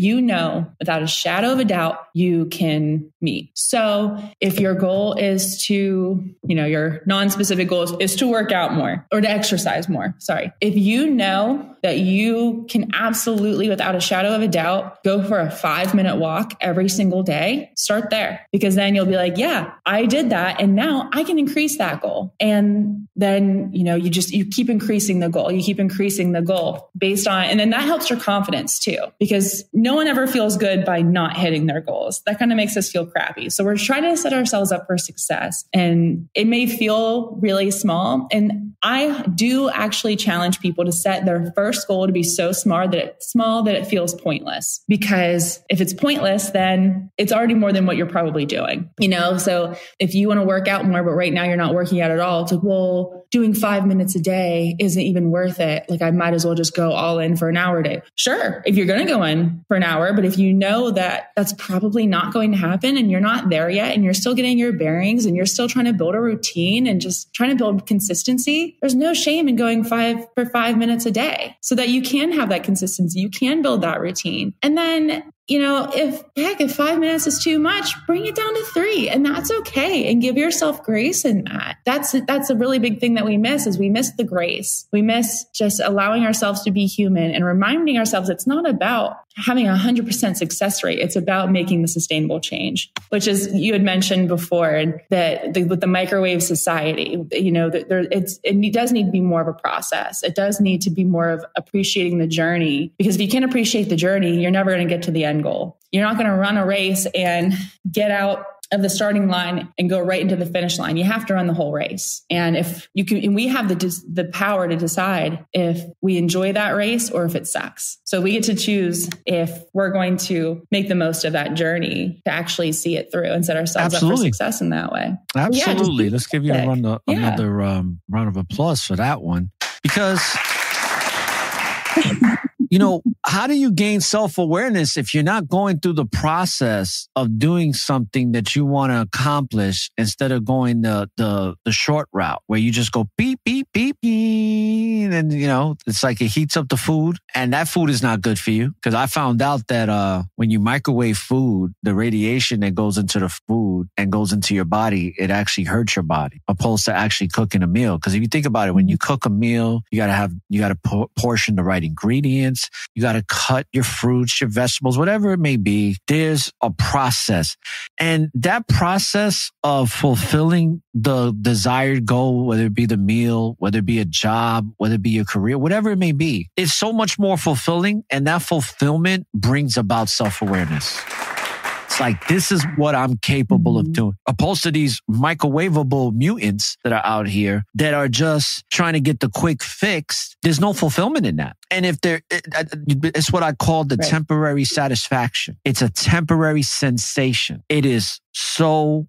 Speaker 5: without a shadow of a doubt, you can meet. So if your goal is to, your non-specific goal is to work out more or to exercise more. Sorry. If you know that you can absolutely, without a shadow of a doubt, go for a 5-minute walk every single day, start there. Because then you'll be like, yeah, I did that. And now I can increase that goal. And then, you keep increasing the goal. You keep increasing the goal based on, and then that helps your confidence too, because no one ever feels good by not hitting their goals. That kind of makes us feel crappy. So we're trying to set ourselves up for success, and it may feel really small. And I do actually challenge people to set their first goal to be so small that it feels pointless, because if it's pointless, then it's already more than what you're probably doing, So if you want to work out more, but right now you're not working out at all, it's like, well, doing 5 minutes a day isn't even worth it. Like I might as well just go all all in for an hour a day. Sure, if you're going to go in for an hour, but if you know that that's probably not going to happen and you're not there yet and you're still getting your bearings and you're still trying to build a routine and just trying to build consistency, there's no shame in going 5 minutes a day so that you can have that consistency. You can build that routine. And then, if 5 minutes is too much, bring it down to 3, and that's okay. And give yourself grace in that. That's a really big thing that we miss is we miss the grace. We miss just allowing ourselves to be human and reminding ourselves it's not about having 100% success rate. It's about making the sustainable change, which is, you had mentioned before that with the microwave society, it does need to be more of a process. It does need to be more of appreciating the journey, because if you can't appreciate the journey, you're never going to get to the end goal. You're not going to run a race and get out of the starting line and go right into the finish line. You have to run the whole race. And if you can, and we have the power to decide if we enjoy that race or if it sucks. So we get to choose if we're going to make the most of that journey to actually see it through and set ourselves up for success in that way.
Speaker 4: Absolutely. Let's give you another round of applause for that one, because how do you gain self-awareness if you're not going through the process of doing something that you want to accomplish instead of going the short route where you just go beep, beep, beep, beep, and it's like it heats up the food, and that food is not good for you. Because I found out that when you microwave food, the radiation that goes into the food and goes into your body, it actually hurts your body opposed to actually cooking a meal. Because if you think about it, when you cook a meal, you got to portion the right ingredients. You got to cut your fruits, your vegetables, whatever it may be. There's a process. And that process of fulfilling the desired goal, whether it be the meal, whether it be a job, whether it be your career, whatever it may be, it's so much more fulfilling. And that fulfillment brings about self-awareness. It's like, this is what I'm capable of doing. Opposed to these microwavable mutants that are out here that are just trying to get the quick fix. There's no fulfillment in that. And if it's what I call the temporary satisfaction. It's a temporary sensation. It is so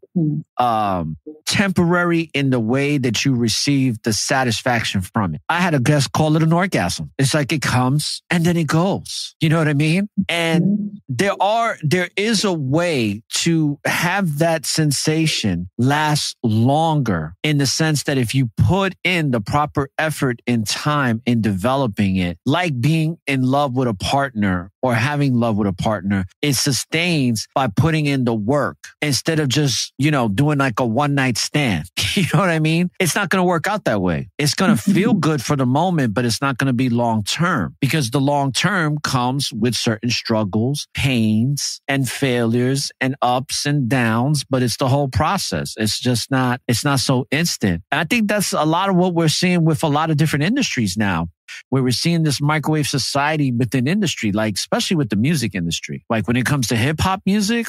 Speaker 4: temporary in the way that you receive the satisfaction from it. I had a guest call it an orgasm. It's like it comes and then it goes. You know what I mean? And there is a way to have that sensation last longer, in the sense that if you put in the proper effort and time in developing it, like being in love with a partner or having love with a partner, it sustains by putting in the work instead of just, doing like a one-night stand. You know what I mean? It's not going to work out that way. It's going to feel good for the moment, but it's not going to be long-term, because the long-term comes with certain struggles, pains, and failures, and ups and downs, but it's the whole process. It's not so instant. And I think that's a lot of what we're seeing with a lot of different industries now, where we're seeing this microwave society within industry, like especially with the music industry. Like when it comes to hip hop music,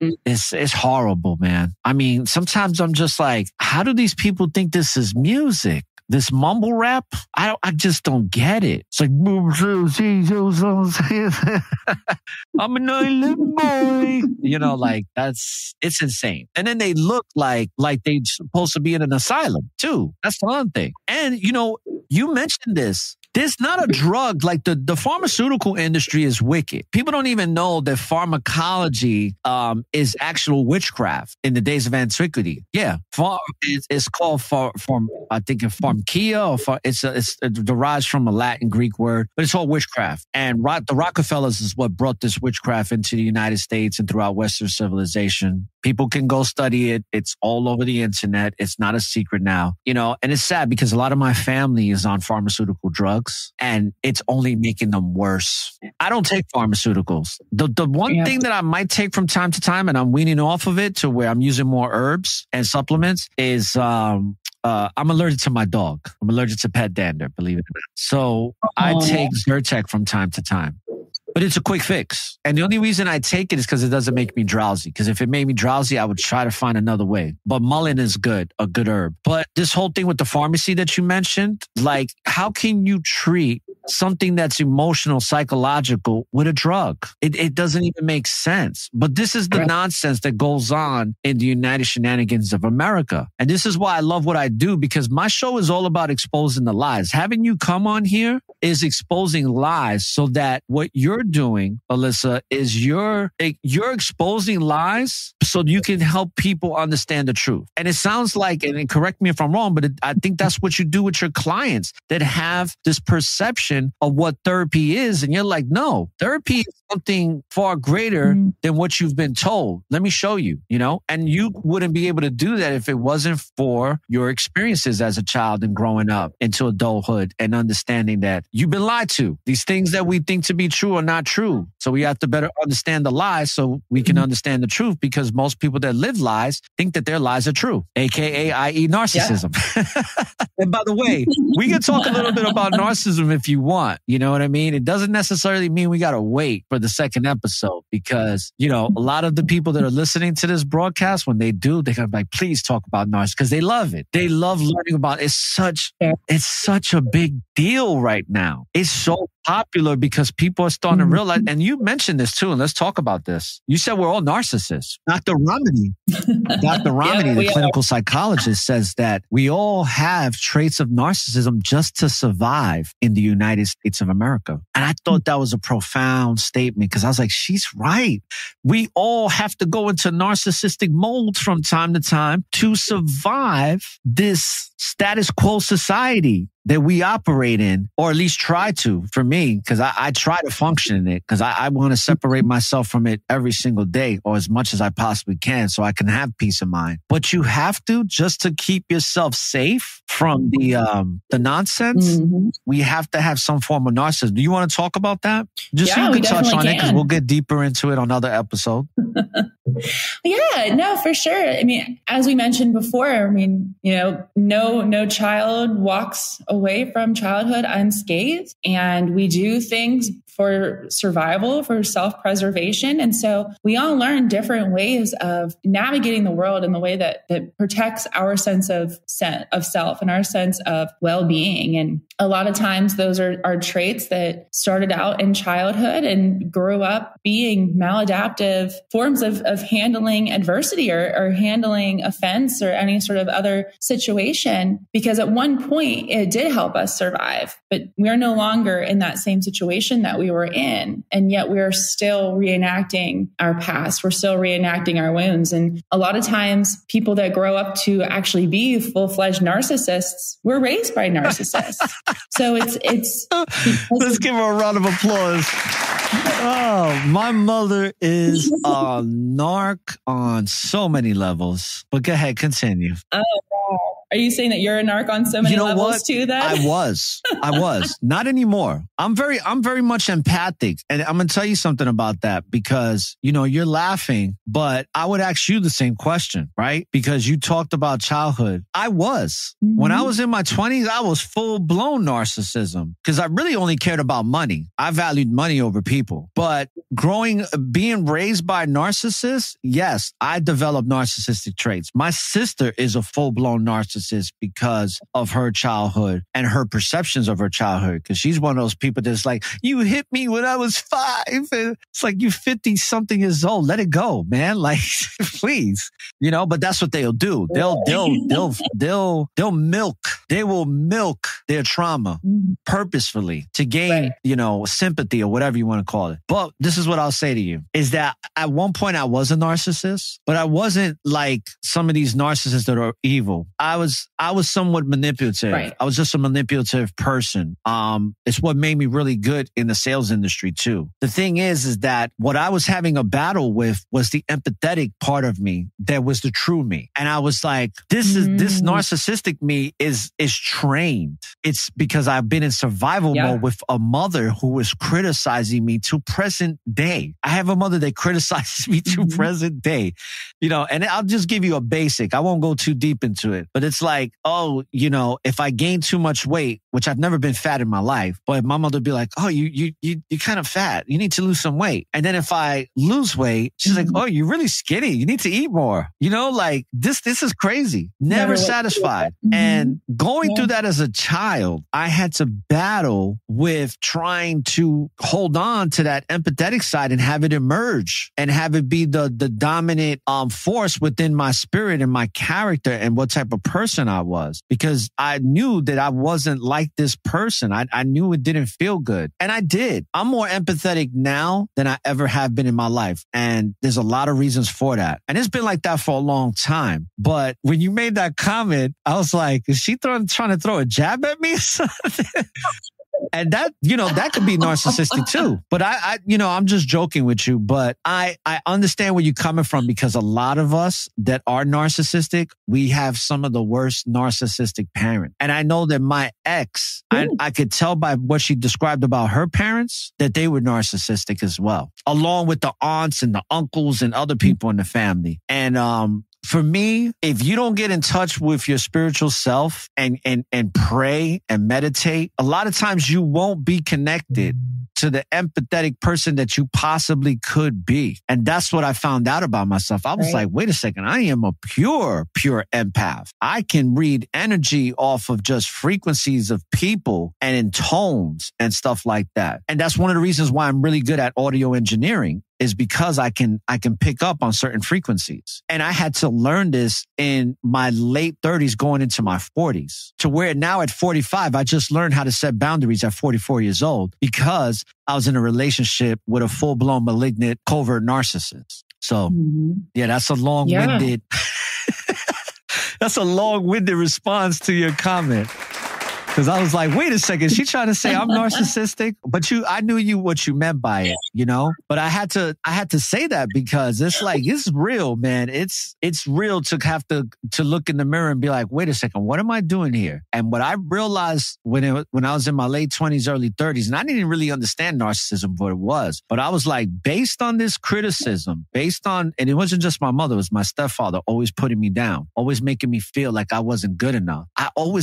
Speaker 4: it's horrible, man. I mean, sometimes I'm just like, how do these people think this is music? This mumble rap, I just don't get it. It's like, I'm an island boy. It's insane. And then they look like they're supposed to be in an asylum too. That's the other thing. And you mentioned this. There's not a drug, like the pharmaceutical industry is wicked. People don't even know that pharmacology is actual witchcraft in the days of antiquity. Yeah, it's called I think pharmakia, or it's derived from a Latin Greek word, but it's all witchcraft. And the Rockefellers is what brought this witchcraft into the United States and throughout Western civilization. People can go study it. It's all over the internet. It's not a secret now, and it's sad because a lot of my family is on pharmaceutical drugs and it's only making them worse. I don't take pharmaceuticals. The one thing that I might take from time to time, and I'm weaning off of it to where I'm using more herbs and supplements, is I'm allergic to my dog. I'm allergic to pet dander, believe it or not. So I take Zyrtec from time to time. But it's a quick fix. And the only reason I take it is because it doesn't make me drowsy. Because if it made me drowsy, I would try to find another way. But mullein is a good herb. But this whole thing with the pharmacy that you mentioned, like, how can you treat something that's emotional, psychological with a drug? It doesn't even make sense. But this is the nonsense that goes on in the United Shenanigans of America. And this is why I love what I do, because my show is all about exposing the lies. Having you come on here is exposing lies, so that what you're doing, Alyssa, is you're exposing lies so you can help people understand the truth. And it sounds like, and correct me if I'm wrong, but I think that's what you do with your clients that have this perception of what therapy is. And you're like, no, therapy is something far greater than what you've been told. Let me show you, and you wouldn't be able to do that if it wasn't for your experiences as a child and growing up into adulthood and understanding that you've been lied to. These things that we think to be true are not true. So we have to better understand the lies so we can understand the truth, because most people that live lies think that their lies are true, aka, i.e. narcissism. Yeah. And by the way, we can talk a little bit about narcissism if you want. You know what I mean? It doesn't necessarily mean we got to wait for the second episode, because, a lot of the people that are listening to this broadcast, when they do, they're going to be like, please talk about narcissism, because they love it. They love learning about it. It's such a big deal right now. It's so popular because people are starting to realize, and you mentioned this too, and let's talk about this. You said we're all narcissists. Dr. Romney, the clinical psychologist, says that we all have traits of narcissism just to survive in the United States of America. And I thought that was a profound statement, because I was like, she's right. We all have to go into narcissistic molds from time to time to survive this status quo society that we operate in, or at least try to, for me, because I try to function in it, because I want to separate myself from it every single day, or as much as I possibly can, so I can have peace of mind. But you have to, just to keep yourself safe from the nonsense, we have to have some form of narcissism. Do you want to talk about that? Just so you can touch on it, because we'll get deeper into it on other episodes.
Speaker 5: Yeah, no, for sure. I mean, as we mentioned before, no child walks away from childhood unscathed, and we do things for survival, for self-preservation. And so we all learn different ways of navigating the world in the way that protects our sense of self and our sense of well-being. And a lot of times those are traits that started out in childhood and grew up being maladaptive forms of handling adversity or handling offense or any sort of other situation, because at one point it did help us survive, but we're no longer in that same situation that we were in. And yet we're still reenacting our past. We're still reenacting our wounds. And a lot of times people that grow up to actually be full-fledged narcissists were raised by narcissists. So it's
Speaker 4: let's give her a round of applause. Oh, my mother is a narc on so many levels. But go ahead, continue.
Speaker 5: Oh, wow. Are you saying that you're a narc on so many levels too, then?
Speaker 4: I was. Not anymore. I'm very much empathic. And I'm going to tell you something about that, because, you're laughing, but I would ask you the same question, right? Because you talked about childhood. I was. When I was in my 20s, I was full-blown narcissism, because I really only cared about money. I valued money over people. But being raised by narcissists, yes, I developed narcissistic traits. My sister is a full-blown narcissist because of her childhood and her perceptions of her childhood. Because she's one of those people that's like, you hit me when I was 5. And it's like, you 50 something years old. Let it go, man. Like, please, but that's what they'll do. They will milk their trauma purposefully to gain, sympathy or whatever you want to call it. But this is what I'll say to you, is that at one point I was a narcissist, but I wasn't like some of these narcissists that are evil. I was somewhat manipulative. Right. I was just a manipulative person. It's what made me really good in the sales industry too. The thing is that what I was having a battle with was the empathetic part of me that was the true me. And I was like, this narcissistic me is trained. It's because I've been in survival mode with a mother who was criticizing me to present day. I have a mother that criticizes me to present day, and I'll just give you a basic. I won't go too deep into it, but it's like, if I gain too much weight, which I've never been fat in my life, but my mother would be like, oh, you're kind of fat. You need to lose some weight. And then if I lose weight, she's like, oh, you're really skinny. You need to eat more. Like this is crazy. Never satisfied. And going through that as a child, I had to battle with trying to hold on to that empathetic side and have it emerge and have it be the dominant force within my spirit and my character and what type of person person I was, because I knew that I wasn't like this person. I knew it didn't feel good. And I did. I'm more empathetic now than I ever have been in my life. And there's a lot of reasons for that. And it's been like that for a long time. But when you made that comment, I was like, is she trying to throw a jab at me or something? And that, that could be narcissistic too. But I'm just joking with you, but I understand where you're coming from, because a lot of us that are narcissistic, we have some of the worst narcissistic parents. And I know that my ex, I could tell by what she described about her parents that they were narcissistic as well, along with the aunts and the uncles and other people in the family. And, for me, if you don't get in touch with your spiritual self and pray and meditate, a lot of times you won't be connected to the empathetic person that you possibly could be. And that's what I found out about myself. I was like, wait a second, I am a pure empath. I can read energy off of just frequencies of people and in tones and stuff like that. And that's one of the reasons why I'm really good at audio engineering, is because I can pick up on certain frequencies. And I had to learn this in my late 30s going into my 40s, to where now at 45, I just learned how to set boundaries at 44 years old, because I was in a relationship with a full-blown malignant covert narcissist. So yeah, that's a long-winded, that's a long-winded response to your comment. Because I was like, wait a second, she trying to say I'm narcissistic? But I knew what you meant by it, But I had to say that, because it's like, it's real, man. It's real to have to look in the mirror and be like, wait a second, what am I doing here? And what I realized when I was in my late 20s, early 30s, and I didn't really understand narcissism for what it was, but I was like, based on this criticism, and it wasn't just my mother, it was my stepfather always putting me down, always making me feel like I wasn't good enough.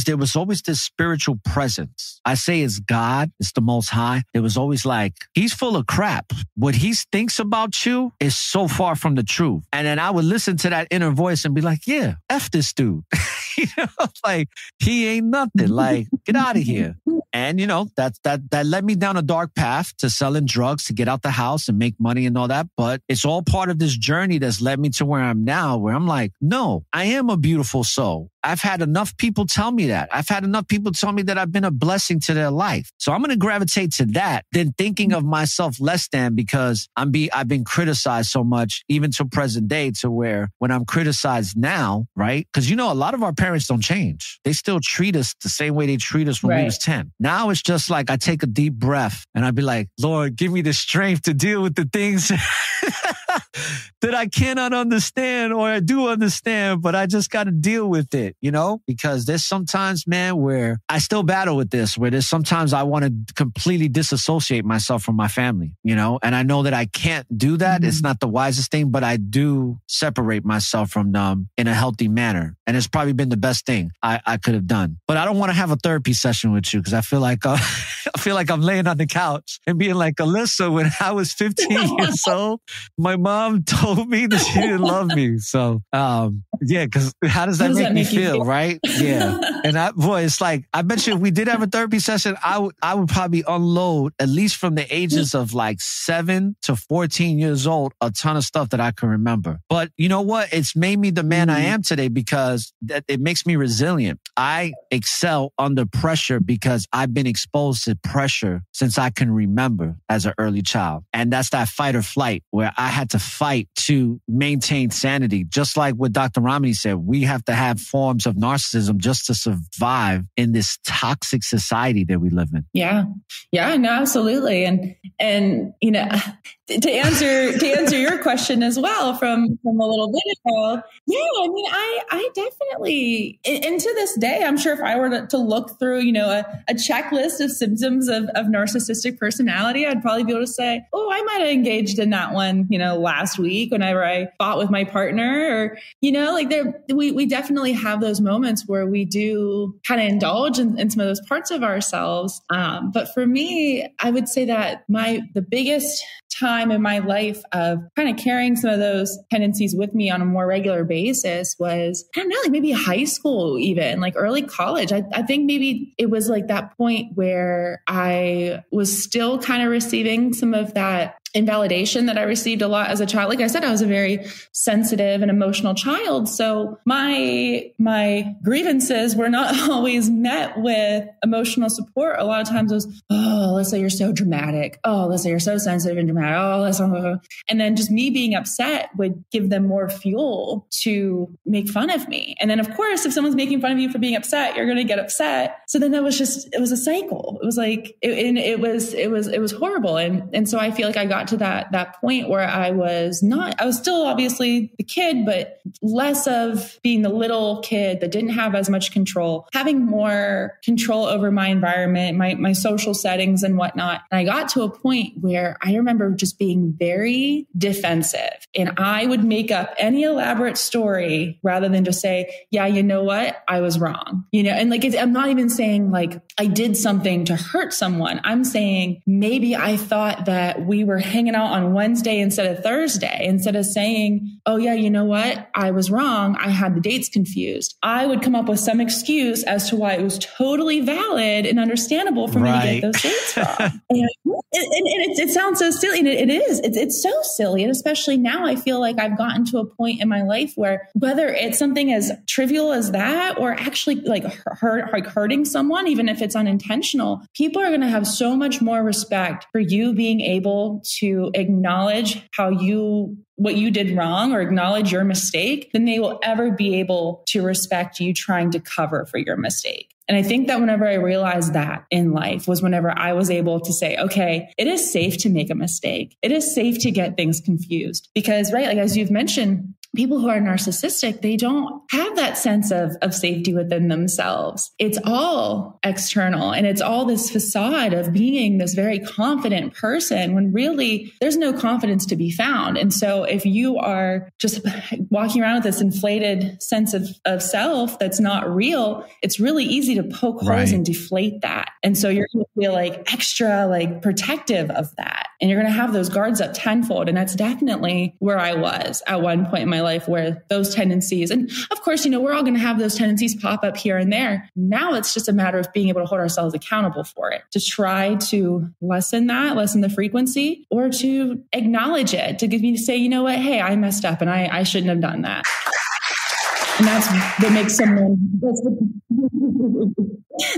Speaker 4: There was always this spiritual presence. I say it's God, it's the Most High. It was always like, he's full of crap. What he thinks about you is so far from the truth. And then I would listen to that inner voice and be like, yeah, F this dude. Like, he ain't nothing. Like, get out of here. And, that led me down a dark path to selling drugs to get out the house and make money and all that. But it's all part of this journey that's led me to where I'm now, where I'm like, no, I am a beautiful soul. I've had enough people tell me that. I've had enough people tell me that I've been a blessing to their life. So I'm going to gravitate to that than thinking of myself less than, because I've been criticized so much, even to present day, to where when I'm criticized now, right? Because, a lot of our parents don't change. They still treat us the same way they treat us when we was 10. Now it's just like I take a deep breath and I'd be like, Lord, give me the strength to deal with the things that I cannot understand, or I do understand, but I just got to deal with it, because there's sometimes, man, where I still battle with this, where there's sometimes I want to completely disassociate myself from my family, and I know that I can't do that. It's not the wisest thing, but I do separate myself from them in a healthy manner. And it's probably been the best thing I could have done. But I don't want to have a therapy session with you, because I feel like I'm laying on the couch and being like, Alyssa, when I was 15 years old, my mom told me that she didn't love me. So, yeah, because how does that make me feel, right? Yeah. And it's like, I bet you if we did have a therapy session, I would probably unload, at least from the ages of like 7 to 14 years old, a ton of stuff that I can remember. But you know what? It's made me the man I am today, because it makes me resilient. I excel under pressure because I've been exposed to pressure since I can remember as an early child. And that's that fight or flight, where I had to fight to maintain sanity. Just like what Dr. Ramani said, we have to have forms of narcissism just to survive in this toxic society that we live in. Yeah.
Speaker 5: Yeah, no, absolutely. And to answer your question as well from a little bit ago, yeah, I mean, I definitely, and to this day, I'm sure if I were to look through, a checklist of symptoms of narcissistic personality, I'd probably be able to say, oh, I might have engaged in that one, last week whenever I fought with my partner, or, we definitely have those moments where we do kind of indulge in some of those parts of ourselves. But for me, I would say that the biggest time in my life of kind of carrying some of those tendencies with me on a more regular basis was, I don't know, like maybe high school, even like early college. I think maybe it was like that point where I was still kind of receiving some of that invalidation that I received a lot as a child. Like I said, I was a very sensitive and emotional child. So my grievances were not always met with emotional support. A lot of times it was, oh, Alyssa, you're so dramatic. Oh, Alyssa, you're so sensitive and dramatic. Oh, Alyssa. And then just me being upset would give them more fuel to make fun of me. And then of course, if someone's making fun of you for being upset, you're going to get upset. So then it was a cycle. It was like, it was horrible. And so I feel like I got to that point where I was still obviously the kid, but less of being the little kid that didn't have as much control, having more control over my environment, my social settings and whatnot. And I got to a point where I remember just being very defensive, and I would make up any elaborate story rather than just say, yeah, you know what? I was wrong, and like, I'm not even saying like I did something to hurt someone. I'm saying maybe I thought that we were hanging out on Wednesday instead of Thursday. Instead of saying, oh yeah, you know what? I was wrong. I had the dates confused. I would come up with some excuse as to why it was totally valid and understandable for me to get those dates wrong. And it sounds so silly. And it is. It's so silly. And especially now I feel like I've gotten to a point in my life where whether it's something as trivial as that or actually like hurting someone, even if it's unintentional, people are going to have so much more respect for you being able to acknowledge what you did wrong or acknowledge your mistake than they will ever be able to respect you trying to cover for your mistake. And I think that whenever I realized that in life was whenever I was able to say, okay, it is safe to make a mistake. It is safe to get things confused because, right, like as you've mentioned, people who are narcissistic, they don't have that sense of safety within themselves. It's all external and it's all this facade of being this very confident person when really there's no confidence to be found. And so if you are just walking around with this inflated sense of self that's not real, it's really easy to poke holes and deflate that. And so you're going to feel like extra like protective of that. And you're going to have those guards up tenfold. And that's definitely where I was at one point in my life, where those tendencies, and of course, we're all going to have those tendencies pop up here and there. Now it's just a matter of being able to hold ourselves accountable for it, to try to lessen the frequency, or to acknowledge it, to say, you know what, hey, I messed up and I shouldn't have done that. And that's what makes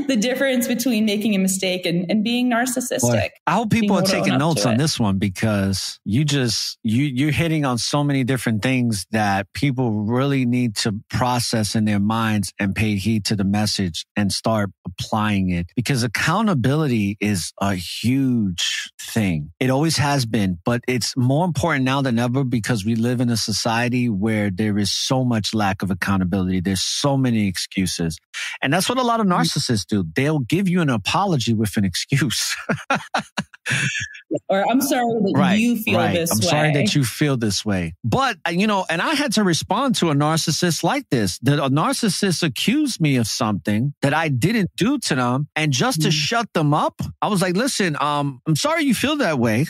Speaker 5: the difference between making a mistake and being narcissistic.
Speaker 4: Boy, I hope people are taking notes on this one, because you're hitting on so many different things that people really need to process in their minds and pay heed to the message and start applying it, because accountability is a huge thing. It always has been, but it's more important now than ever because we live in a society where there is so much lack of accountability. There's so many excuses. And that's what a lot of narcissists do. They'll give you an apology with an excuse.
Speaker 5: Or I'm sorry that you feel this way.
Speaker 4: I'm sorry that you feel this way. But, and I had to respond to a narcissist like this. That a narcissist accused me of something that I didn't do to them. And just to shut them up, I was like, listen, I'm sorry you feel that way.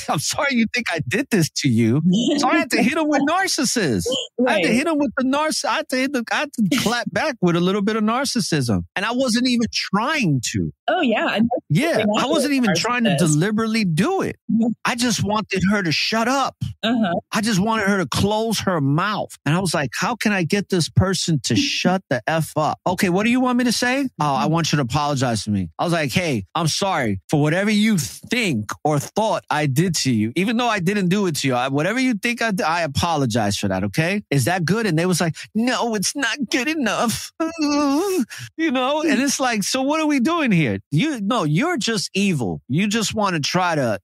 Speaker 4: I'm sorry you think I did this to you. So I had to hit him with narcissism. Right. I had to hit him with the I had to clap back with a little bit of narcissism. And I wasn't even trying to.
Speaker 5: Oh, yeah.
Speaker 4: Yeah, I wasn't even trying to deliberately do it. I just wanted her to shut up. I just wanted her to close her mouth. And I was like, how can I get this person to shut the F up? Okay, what do you want me to say? Oh, I want you to apologize to me. I was like, hey, I'm sorry for whatever you think or thought I did to you. Even though I didn't do it to you, whatever you think I did, I apologize for that, okay? Is that good? And they was like, no, it's not good enough. And it's like, so what are we doing here? You're just evil. You just want to try to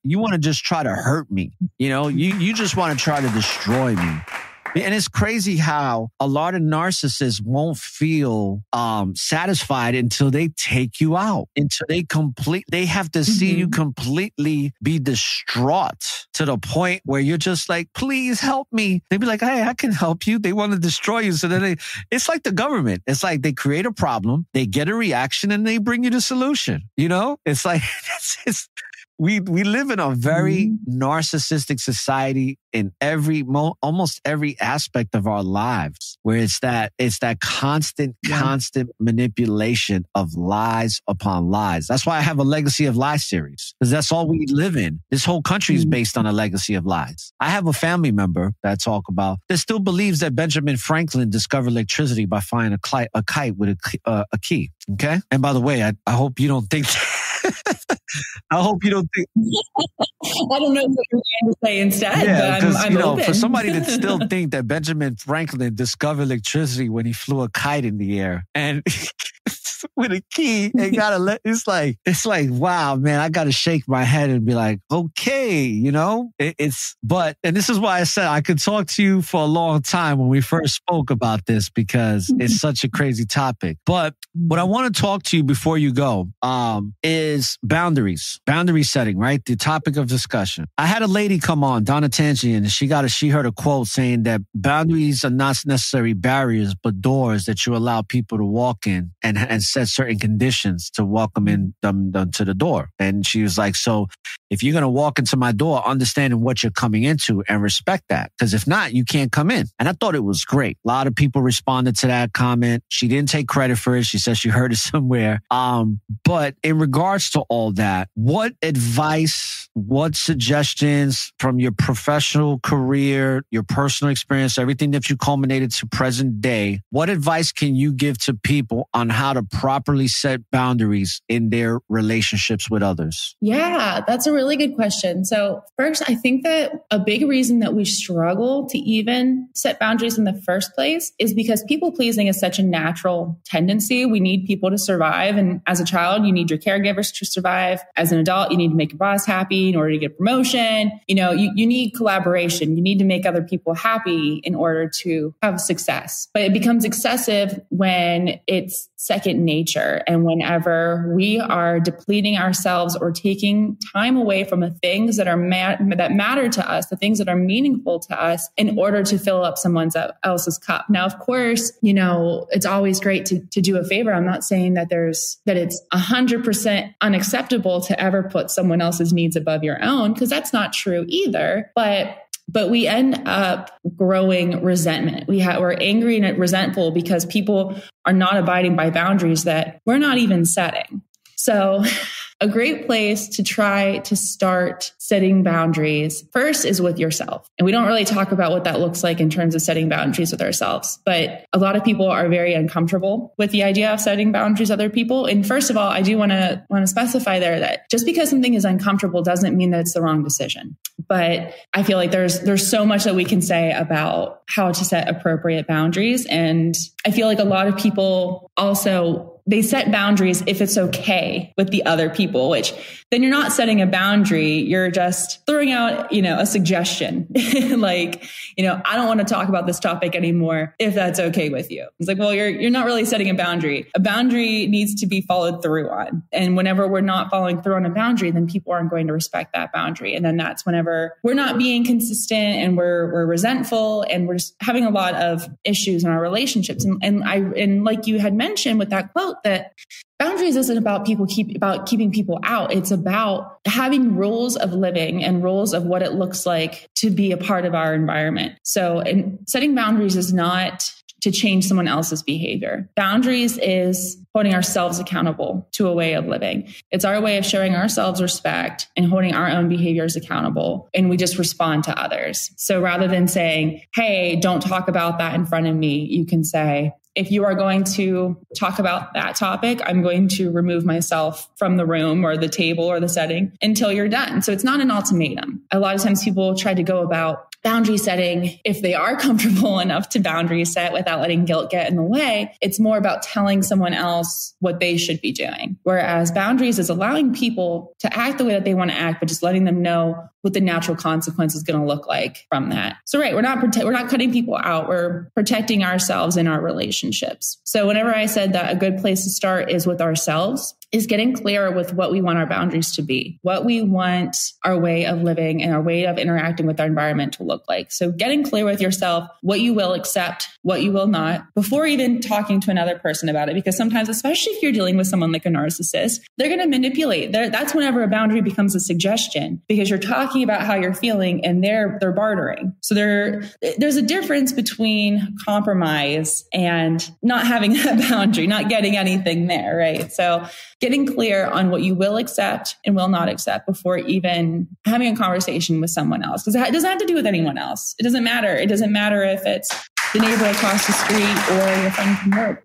Speaker 4: hurt me. You just want to try to destroy me. And it's crazy how a lot of narcissists won't feel satisfied until they take you out, until they have to see you completely be distraught to the point where you're just like, please help me. They'd be like, hey, I can help you. They want to destroy you. So then it's like the government. It's like they create a problem, they get a reaction, and they bring you the solution. It's like, we live in a very narcissistic society in almost every aspect of our lives, where it's that constant manipulation of lies upon lies. That's why I have a Legacy of Lies series, because that's all we live in. This whole country is based on a legacy of lies. I have a family member that I talk about that still believes that Benjamin Franklin discovered electricity by finding a kite with a key. Okay. And by the way, I hope you don't think I hope you don't think.
Speaker 5: I don't know what you're going to say instead, but I'm open.
Speaker 4: For somebody to still think that Benjamin Franklin discovered electricity when he flew a kite in the air and with a key, and it's like, wow, man, I got to shake my head and be like, okay, and this is why I said I could talk to you for a long time when we first spoke about this, because it's such a crazy topic. But what I want to talk to you before you go, is boundary setting, right? The topic of discussion. I had a lady come on, Donna Tangian, and she heard a quote saying that boundaries are not necessarily barriers, but doors that you allow people to walk in and set certain conditions to welcome in them to the door. And she was like, so if you're going to walk into my door, understanding what you're coming into and respect that. Because if not, you can't come in. And I thought it was great. A lot of people responded to that comment. She didn't take credit for it. She said she heard it somewhere. But in regards to all that, what advice, what suggestions from your professional career, your personal experience, everything that you culminated to present day, what advice can you give to people on how to properly set boundaries in their relationships with others?
Speaker 5: Yeah, that's a really good question. So first, I think that a big reason that we struggle to even set boundaries in the first place is because people pleasing is such a natural tendency. We need people to survive. And as a child, you need your caregivers to survive. As an adult, you need to make your boss happy in order to get a promotion. You need collaboration. You need to make other people happy in order to have success. But it becomes excessive when it's second nature. And whenever we are depleting ourselves or taking time away from the things that are that matter to us, the things that are meaningful to us, in order to fill up someone else's cup. Now, of course, it's always great to do a favor. I'm not saying that it's 100% unacceptable to ever put someone else's needs above your own, because that's not true either. But we end up growing resentment. We're angry and resentful because people are not abiding by boundaries that we're not even setting. So a great place to try to start setting boundaries first is with yourself. And we don't really talk about what that looks like in terms of setting boundaries with ourselves. But a lot of people are very uncomfortable with the idea of setting boundaries with other people. And first of all, I do want to specify there that just because something is uncomfortable doesn't mean that it's the wrong decision. But I feel like there's so much that we can say about how to set appropriate boundaries. And I feel like a lot of people also, they set boundaries if it's okay with the other people, which then you're not setting a boundary. You're just throwing out, a suggestion like, I don't want to talk about this topic anymore if that's okay with you. It's like, well, you're not really setting a boundary. A boundary needs to be followed through on. And whenever we're not following through on a boundary, then people aren't going to respect that boundary. And then that's whenever we're not being consistent and we're resentful and we're just having a lot of issues in our relationships. And like you had mentioned with that quote, that boundaries isn't about keeping people out. It's about having rules of living and rules of what it looks like to be a part of our environment. So, and setting boundaries is not to change someone else's behavior. Boundaries is holding ourselves accountable to a way of living. It's our way of showing ourselves respect and holding our own behaviors accountable. And we just respond to others. So rather than saying, hey, don't talk about that in front of me, you can say, if you are going to talk about that topic, I'm going to remove myself from the room or the table or the setting until you're done. So it's not an ultimatum. A lot of times people try to go about boundary setting if they are comfortable enough to boundary set without letting guilt get in the way. It's more about telling someone else what they should be doing. Whereas boundaries is allowing people to act the way that they want to act, but just letting them know what the natural consequence is going to look like from that. So right, we're not cutting people out. We're protecting ourselves in our relationships. So whenever I said that a good place to start is with ourselves, is getting clear with what we want our boundaries to be, what we want our way of living and our way of interacting with our environment to look like. So getting clear with yourself, what you will accept, what you will not, before even talking to another person about it. Because sometimes, especially if you're dealing with someone like a narcissist, they're going to manipulate. That's whenever a boundary becomes a suggestion, because you're talking about how you're feeling and they're bartering. So there's a difference between compromise and not having that boundary, not getting anything there, right? So getting clear on what you will accept and will not accept before even having a conversation with someone else. Because it doesn't have to do with anyone else. It doesn't matter. It doesn't matter if it's the neighbor across the street or your friend from work.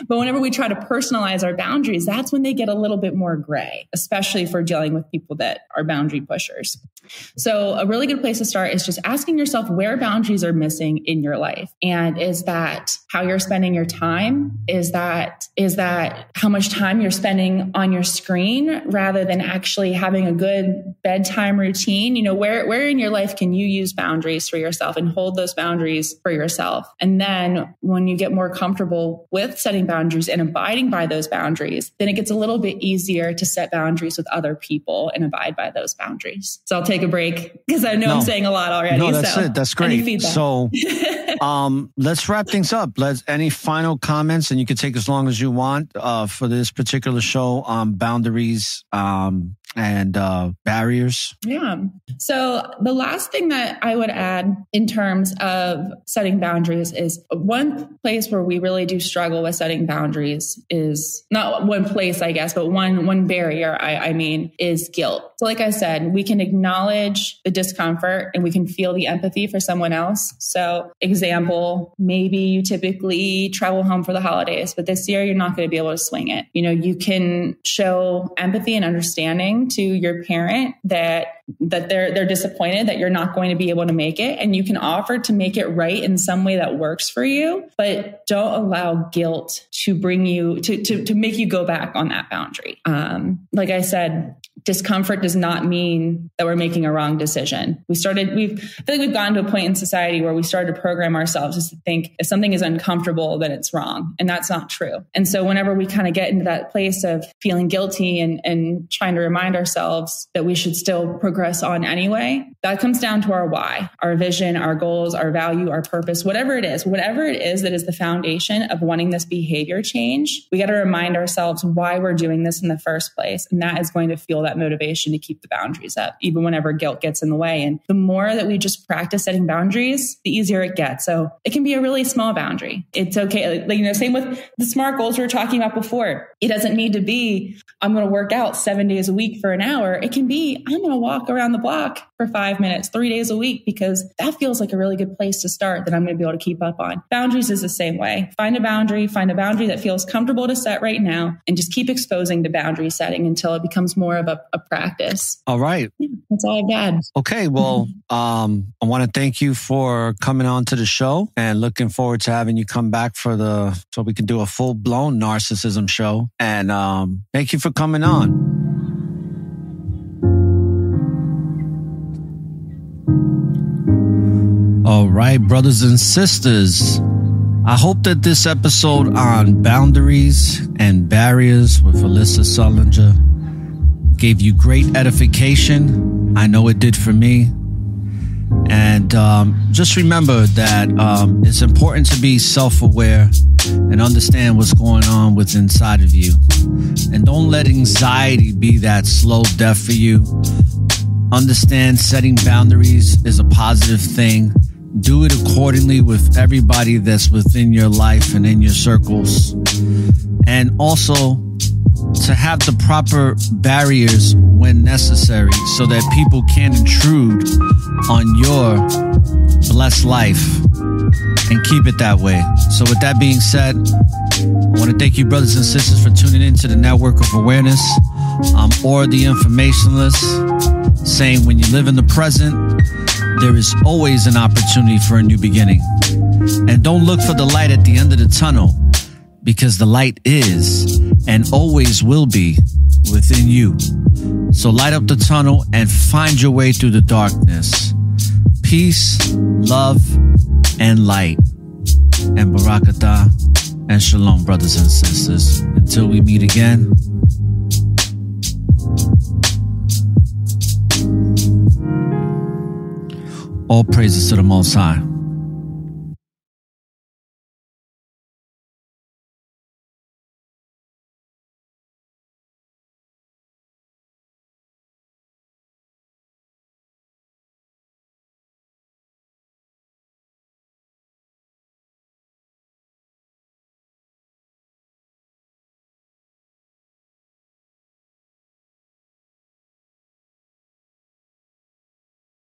Speaker 5: But whenever we try to personalize our boundaries, that's when they get a little bit more gray, especially if we're dealing with people that are boundary pushers. So a really good place to start is just asking yourself where boundaries are missing in your life. And is that how you're spending your time? Is that how much time you're spending on your screen rather than actually having a good bedtime routine? You know, where in your life can you use boundaries for yourself and hold those boundaries for yourself? And then when you get more comfortable with setting boundaries and abiding by those boundaries, then it gets a little bit easier to set boundaries with other people and abide by those boundaries. So I'll take a break because I know I'm saying a lot already.
Speaker 4: No, that's it. That's great. So let's wrap things up. Any final comments, and you can take as long as you want for this particular show on boundaries and barriers.
Speaker 5: Yeah. So the last thing that I would add in terms of setting boundaries is one place where we really do struggle with setting boundaries is not one place, I guess, but one barrier, I mean, is guilt. So like I said, we can acknowledge the discomfort and we can feel the empathy for someone else. So example, maybe you typically travel home for the holidays, but this year you're not going to be able to swing it. You know, you can show empathy and understanding to your parent that they're disappointed that you're not going to be able to make it. And you can offer to make it right in some way that works for you, but don't allow guilt to bring you to make you go back on that boundary. Like I said, discomfort does not mean that we're making a wrong decision. I feel like we've gotten to a point in society where we started to program ourselves just to think if something is uncomfortable, then it's wrong. And that's not true. And so whenever we kind of get into that place of feeling guilty and trying to remind ourselves that we should still progress on anyway, that comes down to our why, our vision, our goals, our value, our purpose, whatever it is that is the foundation of wanting this behavior change. We got to remind ourselves why we're doing this in the first place. And that is going to fuel that motivation to keep the boundaries up, even whenever guilt gets in the way. And the more that we just practice setting boundaries, the easier it gets. So it can be a really small boundary. It's okay. Same with the SMART goals we were talking about before. It doesn't need to be, I'm going to work out 7 days a week for an hour. It can be, I'm going to walk around the block for 5 minutes, 3 days a week, because that feels like a really good place to start that I'm going to be able to keep up on. Boundaries is the same way. Find a boundary that feels comfortable to set right now, and just keep exposing to boundary setting until it becomes more of a practice.
Speaker 4: All right.
Speaker 5: Yeah, that's all I've got.
Speaker 4: Okay. Well, I want to thank you for coming on to the show, and looking forward to having you come back so we can do a full-blown narcissism show. And thank you for coming on. All right, brothers and sisters, I hope that this episode on boundaries and barriers with Alyssa Sullinger gave you great edification. I know it did for me. And just remember that it's important to be self-aware and understand what's going on within inside of you. And don't let anxiety be that slow death for you. Understand setting boundaries is a positive thing. Do it accordingly with everybody that's within your life and in your circles. And also to have the proper barriers when necessary so that people can't intrude on your blessed life, and keep it that way. So with that being said, I want to thank you, brothers and sisters, for tuning in to the Network of Awareness. I'm Orrah the Informationalist, saying when you live in the present, there is always an opportunity for a new beginning. And don't look for the light at the end of the tunnel, because the light is and always will be within you. So light up the tunnel and find your way through the darkness. Peace, love, and light. And Barakatah. and shalom, brothers and sisters. Until we meet again, all praises to the Most High.